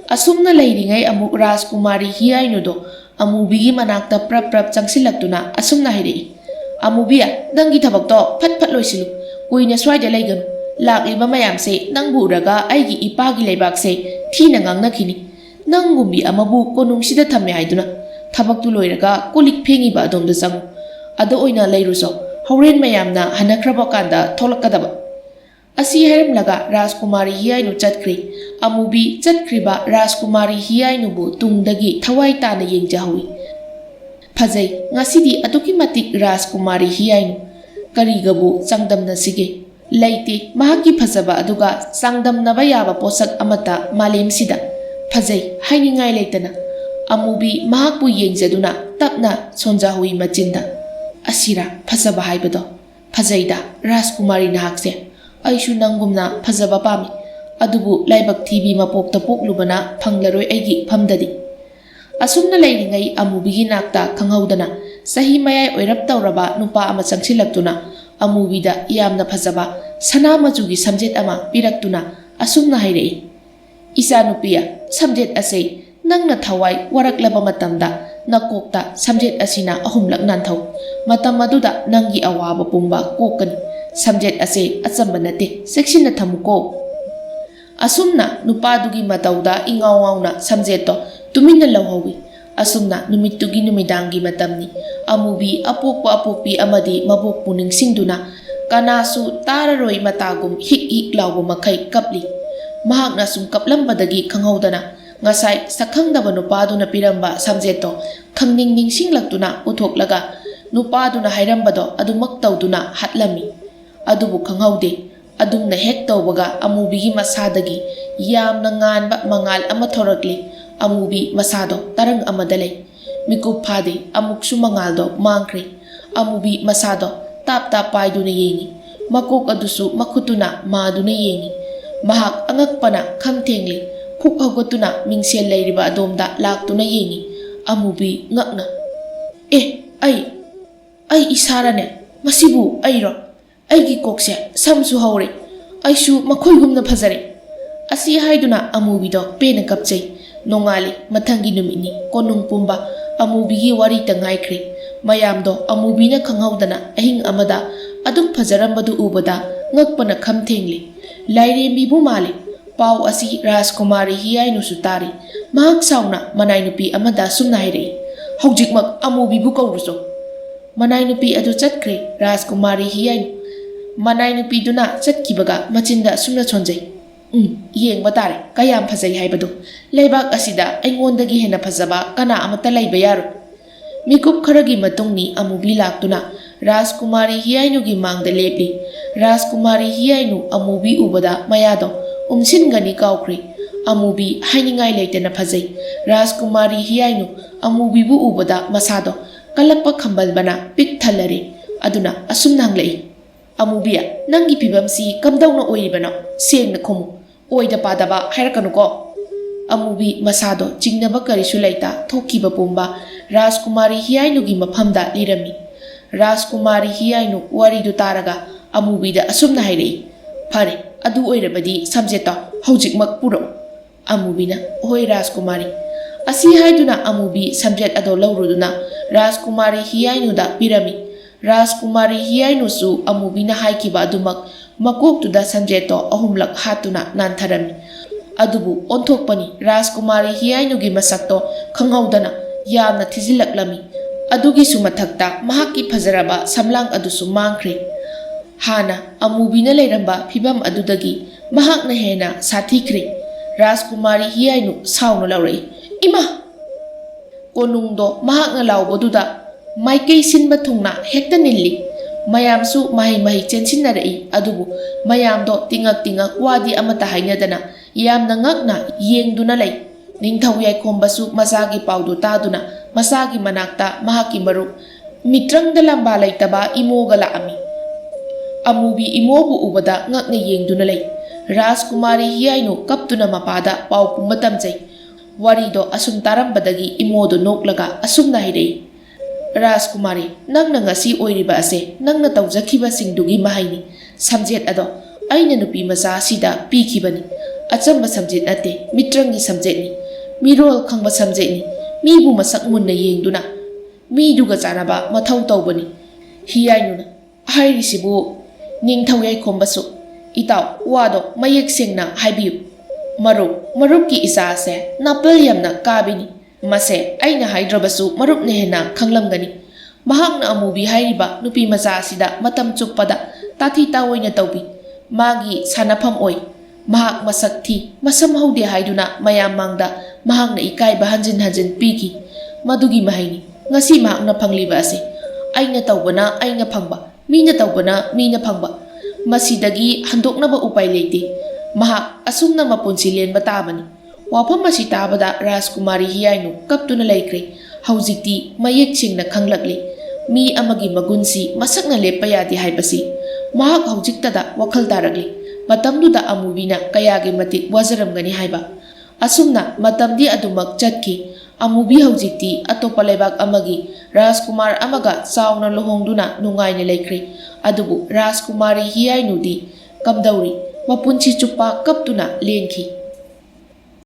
Asumna leiringai amuk Rajkumari hiyainudo amubigi manakta prap changsilaktuna asumna hairei. Amubia nangi thabakto phat loisilu kuina swaida leiganu lakiba mayamse nangbu uraga aigi ipagi leibakse thina ngangnakhini nangumbi amabu konungsida thamme haiduna thabaktu loiraga kolik phengiba adomda changu ado oina leiruso horen mayamna hanakraba kanda tholakadaba. Asi haramlaga Rajkumari hiyainu chatkri. Amubi chatkriba Rajkumari hiyainu bu tungdagi thawai tana yengjahui. Phajai ngasidi aduki matik Rajkumari hiyainu karigabu changdamna sige leite mahaki phajaba aduga changdamnaba yaba posak amata malemsida phajai hainingai leitana amubi mahakbu yengjaduna tapna sonjahui machinda asira phajaba haibado phajaida Rajkumari nahakse aishu nangumna phajaba pami adubu laibak thibi mapokta poklubana phanglaroi aigi phamdadi. Asumna leiringai amubigi nakta khanghaudana sahi mayai oirap tawraba nupa ama changsilaktuna amubida yamna phajaba sana majugi samjet ama piraktuna asumna hairei. Isa nupia samjet ase nangna thawai waraklaba matamda nakokta samjet asina ahumlak nanthau matam aduda nangi awaba pumba kokani samjet ase achamba nate seksina thamuko. Asumna nupadugi matauda ingawawna samjeto tuminna lawhawi. Asumna numitugi numidangi matamni amubi apokpi amadi mabokpu ningsingduna kanasu tararoi matagum hik lawbo makai kapli. Mahakna sum kaplambadagi khanghaudana ngasai sakhangdaba nupaduna piramba samjeto khangning ningsinglaktuna uthoklaga nupaduna hairambado adumak tawduna hatlami. Adubu khanghaude adumna hek tawbaga amubigi masadagi yamna nganba mangal ama thorakli. Amubi masado tarang amadalay. Mikup phade amuksu mangaldo mangkre. Amubi masado tap paiduna yengi. Makok adusu makutuna maduna yengi. Mahak angakpana khamtengli. Phuk hagotuna mingsel leiriba adomda laktuna yengi. Amubi ngakna. Ai isarane. Masibu airo. Aigi kokse samsu haure. Aishu makhoigumna phajare. Asi haiduna amubido pena kapchai. Nongali mathangi numini konung pumba amubigi wari tangaikre mayamdo amubina khanghaudana ahing amada adum phajarambadu ubada ngakpana khamthengli lairembi bu male pau asi Rajkumari hiyainu sutari mahak sauna manai nupi amada sumna hairei haujikmak amubi bu kauruso manai nupi adu chatkre Rajkumari hiyainu manai nupi duna chatkibaga machinda sumna chonjai. Yengba tare kayam phajai haibadu leibak asida aingondagi hena phajaba kana amata leiba yaro. Mikup kharagi matungni amubi laktuna Rajkumari hiyainugi mangda lepli. Rajkumari hiyainu amubi ubada mayado umsingani kaukri. Amubi hainingai leitena phajai. Rajkumari hiyainu amubi bu ubada masado kalakpa khambalbana pik thalare aduna asumna hanglai. Amubia nangi pibamsi kamdauna oiribano sengna khomu oida padaba hairakanuko. Amubi masado jingnaba karisu leita thokiba pumba Rajkumari hiyainugi maphamda lirami. Rajkumari hiyainu waridu taraga amubida asumna hairei. Phare ꯑꯗꯨ ꯑꯣꯏꯔꯕꯗꯤ ꯁꯝꯖꯦꯠꯇꯣ ꯍꯧꯖꯤꯛꯃꯛ ꯄꯨꯔꯛꯎ꯫ ꯑꯃꯨꯕꯤꯅ ꯍꯣꯏ ꯔꯥꯖꯀꯨꯃꯥꯔꯤ꯫ ꯑꯁꯤ ꯍꯥꯏꯗꯨꯅ ꯑꯃꯨꯕꯤ ꯁꯝꯖꯦꯠ ꯑꯗꯣ ꯂꯧꯔꯨꯗꯨꯅ ꯔꯥꯖꯀꯨꯃꯥꯔꯤ ꯍꯤꯌꯥꯏꯅꯨꯗ ꯄꯤꯔꯝꯃꯤ꯫ ꯔꯥꯖꯀꯨꯃꯥꯔꯤ ꯍꯤꯌꯥꯏꯅꯨꯁꯨ ꯑꯃꯨꯕꯤꯅ ꯍꯥꯏꯈꯤꯕ ꯑꯗꯨꯃꯛ ꯃꯀꯣꯛꯇꯨꯗ ꯁꯝꯖꯦꯠꯇꯣ ꯑꯍꯨꯝꯂꯛ ꯍꯥꯠꯇꯨꯅ ꯅꯥꯟꯊꯔꯝꯃꯤ꯫ ꯑꯗꯨꯕꯨ ꯑꯣꯟꯊꯣꯛꯄꯅꯤ, ꯔꯥꯖꯀꯨꯃꯥꯔꯤ ꯍꯤꯌꯥꯏꯅꯨꯒꯤ ꯃꯁꯛꯇꯣ ꯈꯪꯍꯧꯗꯅ ꯌꯥꯝꯅ ꯊꯤꯖꯤꯜꯂꯛꯂꯝꯃꯤ꯫ ꯑꯗꯨꯒꯤꯁꯨ ꯃꯊꯛꯇ ꯃꯍꯥꯛꯀꯤ ꯐꯖꯔꯕ ꯁꯝꯂꯥꯡ ꯑꯗꯨꯁꯨ ꯃꯥꯡꯈ꯭ꯔꯦ꯫ ꯍꯥꯟꯅ ꯑꯃꯨꯕꯤꯅ ꯂꯩꯔꯝꯕ ꯐꯤꯚꯝ ꯑꯗꯨꯗꯒꯤ ꯃꯍꯥꯛꯅ ꯍꯦꯟꯅ ꯁꯥꯊꯤꯈ꯭ꯔꯦ꯫ ꯔꯥꯖꯀꯨꯃꯥꯔꯤ ꯍꯤꯌꯥꯏꯅꯨ ꯁꯥꯎꯅ ꯂꯥꯎꯔꯛꯏ, "ꯏꯃꯥ!" ꯀꯣꯅꯨꯡꯗꯣ ꯃꯍꯥꯛꯅ ꯂꯥꯎꯕꯗꯨꯗ ꯃꯥꯏꯀꯩ ꯁꯤꯟꯕ ꯊꯨꯡꯅ ꯍꯦꯛꯇ ꯅꯤꯜꯂꯤ꯫ ꯃꯌꯥꯝꯁꯨ ꯃꯍꯩ ꯆꯦꯟꯁꯤꯟꯅꯔꯛꯏ꯫ ꯑꯗꯨꯕꯨ ꯃꯌꯥꯝꯗꯣ ꯇꯤꯡꯉꯛ ꯋꯥꯗꯤ ꯑꯃꯠꯇ ꯍꯥꯏꯅꯗꯅ ꯌꯥꯝꯅ ꯉꯛꯅ ꯌꯦꯡꯗꯨꯅ ꯂꯩ꯫ ꯅꯤꯡꯊꯧ ꯌꯥꯏꯈꯣꯝꯕꯁꯨ ꯃꯆꯥꯒꯤ ꯄꯥꯎꯗꯨ ꯇꯥꯗꯨꯅ ꯃꯆꯥꯒꯤ ꯃꯅꯥꯛꯇ ꯃꯍꯥꯛꯀꯤ ꯃꯔꯨꯞ ꯃꯤꯇ꯭ꯔꯪꯗ ꯂꯥꯝꯕꯥ ꯂꯩꯇꯕ ꯏꯃꯣꯒ ꯂꯥꯛꯑꯝꯃꯤ꯫ ꯑꯃꯨꯕꯤ ꯏꯃꯣꯕꯨ ꯎꯕꯗ ꯉꯛꯅ ꯌꯦꯡꯗꯨꯅ ꯂꯩ꯫ ꯔꯥꯖꯀꯨꯃꯥꯔꯤ ꯍꯤꯌꯥꯏꯅꯨ ꯀꯞꯇꯨꯅ ꯃꯄꯥꯗ ꯄꯥꯎ ꯄꯨꯝꯕ ꯇꯝꯖꯩ꯫ ꯋꯥꯔꯤꯗꯣ ꯑꯁꯨꯝ ꯇꯥꯔꯝꯕꯗꯒꯤ ꯏꯃꯣꯗꯨ ꯅꯣꯛꯂꯒ ꯑꯁꯨꯝꯅ ꯍꯥꯏꯔꯛꯏ, "ꯔꯥꯖꯀꯨꯃꯥꯔꯤ, ꯅꯪꯅ ꯉꯁꯤ ꯑꯣꯏꯔꯤꯕ ꯑꯁꯦ ꯅꯪꯅ ꯇꯧꯖꯈꯤꯕꯁꯤꯡꯗꯨꯒꯤ ꯃꯍꯩꯅꯤ꯫ ꯁꯝꯖꯦꯠ ꯑꯗꯣ ꯑꯩꯅ ꯅꯨꯄꯤ ꯃꯆꯥ ꯑꯁꯤꯗ ꯄꯤꯈꯤꯕꯅꯤ꯫ ꯑꯆꯝꯕ ꯁꯝꯖꯦꯠ ꯅꯠꯇꯦ, ꯃꯤꯇ꯭ꯔꯪꯒꯤ ꯁꯝꯖꯦꯠꯅꯤ, ꯃꯤꯔꯣꯜ ꯈꯪꯕ ꯁꯝꯖꯦꯠꯅꯤ꯫ ꯃꯤꯕꯨ ꯃꯁꯛ ꯃꯨꯟꯅ ꯌꯦꯡꯗꯨꯅ ꯃꯤꯗꯨꯒ ꯆꯥꯟꯅꯕ ꯃꯊꯧ ꯇꯧꯕꯅꯤ"꯫ ꯍꯤꯌꯥꯏꯅꯨꯅ ꯍꯥꯏꯔꯤꯁꯤꯕꯨ ꯅꯤꯡꯊꯧ ꯌꯥꯏꯈꯣꯝꯕꯁꯨ, "ꯏꯇꯥꯎ, ꯋꯥꯗꯣ ꯃꯌꯦꯛ ꯁꯦꯡꯅ ꯍꯥꯏꯕꯤꯌꯨ꯫ ꯃꯔꯨꯞꯀꯤ ꯏꯆꯥ ꯑꯁꯦ ꯅꯥꯄꯜ ꯌꯥꯝꯅ ꯀꯥꯕꯤꯅꯤ꯫ ꯃꯁꯦ ꯑꯩꯅ ꯍꯥꯏꯗ꯭ꯔꯕꯁꯨ ꯃꯔꯨꯞꯅ ꯍꯦꯟꯅ ꯈꯪꯂꯝꯒꯅꯤ꯫ ꯃꯍꯥꯛꯅ ꯑꯃꯨꯕꯤ ꯍꯥꯏꯔꯤꯕ ꯅꯨꯄꯤ ꯃꯆꯥ ꯑꯁꯤꯗ ꯃꯇꯝ ꯆꯨꯞꯄꯗ ꯇꯥꯊꯤ ꯇꯥꯑꯣꯏꯅ ꯇꯧꯕꯤ꯫ ꯃꯥꯒꯤ ꯁꯥꯟꯅꯐꯝ ꯑꯣꯏ꯫ ꯃꯍꯥꯛ ꯃꯁꯛ ꯊꯤ, ꯃꯁꯝ ꯍꯧꯗꯦ ꯍꯥꯏꯗꯨꯅ ꯃꯌꯥꯝ ꯃꯥꯡꯗ ꯃꯍꯥꯛꯅ ꯏꯀꯥꯏꯕ ꯍꯟꯖꯤꯟ ꯍꯟꯖꯤꯟ ꯄꯤꯈꯤ꯫ ꯃꯗꯨꯒꯤ ꯃꯍꯩꯅꯤ ꯉꯁꯤ ꯃꯍꯥꯛꯅ ꯐꯪꯂꯤꯕ ꯑꯁꯤ꯫ ꯑꯩꯅ ꯇꯧꯕꯅ ꯑꯩꯅ ꯐꯪꯕ, ꯃꯤꯅ ꯇꯧꯕꯅ ꯃꯤꯅ ꯐꯪꯕ, ꯃꯁꯤꯗꯒꯤ ꯍꯟꯗꯣꯛꯅꯕ ꯎꯄꯥꯏ ꯂꯩꯇꯦ꯫ ꯃꯍꯥꯛ ꯑꯁꯨꯝꯅ ꯃꯄꯨꯟꯁꯤ ꯂꯦꯟꯕ ꯇꯥꯕꯅꯤ"꯫ ꯋꯥꯐꯝ ꯑꯁꯤ ꯇꯥꯕꯗ ꯔꯥꯖꯀꯨꯃꯥꯔꯤ ꯍꯤꯌꯥꯏꯅꯨ ꯀꯞꯇꯨꯅ ꯂꯩꯈ꯭ꯔꯦ꯫ ꯍꯧꯖꯤꯛꯇꯤ ꯃꯌꯦꯛ ꯁꯦꯡꯅ ꯈꯪꯂꯛꯂꯤ ꯃꯤ ꯑꯃꯒꯤ ꯃꯒꯨꯟꯁꯤ ꯃꯁꯛꯅ ꯂꯦꯞꯄ ꯌꯥꯗꯦ ꯍꯥꯏꯕꯁꯤ꯫ ꯃꯍꯥꯛ ꯍꯧꯖꯤꯛꯇꯗ ꯋꯥꯈꯜ ꯇꯥꯔꯛꯂꯤ ꯃꯇꯝꯗꯨꯗ ꯑꯃꯨꯕꯤꯅ ꯀꯌꯥꯒꯤ ꯃꯇꯤꯛ ꯋꯥꯖꯔꯝꯒꯅꯤ ꯍꯥꯏꯕ꯫ ꯑꯁꯨꯝꯅ ꯃꯇꯝꯗꯤ ꯑꯗꯨꯃꯛ ꯆꯠꯈꯤ꯫ ꯑꯃꯨꯕꯤ ꯍꯧꯖꯤꯛꯇꯤ ꯑꯇꯣꯞꯄ ꯂꯩꯕꯥꯛ ꯑꯃꯒꯤ ꯔꯥꯖꯀꯨꯃꯥꯔ ꯑꯃꯒ ꯆꯥꯎꯅ ꯂꯨꯍꯣꯡꯗꯨꯅ ꯅꯨꯡꯉꯥꯏꯅ ꯂꯩꯈ꯭ꯔꯦ꯫ ꯑꯗꯨꯕꯨ ꯔꯥꯖꯀꯨꯃꯥꯔꯤ ꯍꯤꯌꯥꯏꯅꯨꯗꯤ ꯀꯝꯗꯧꯔꯤ? ꯃꯄꯨꯟꯁꯤ ꯆꯨꯞꯄ ꯀꯞꯇꯨꯅ ꯂꯦꯟꯈꯤ꯫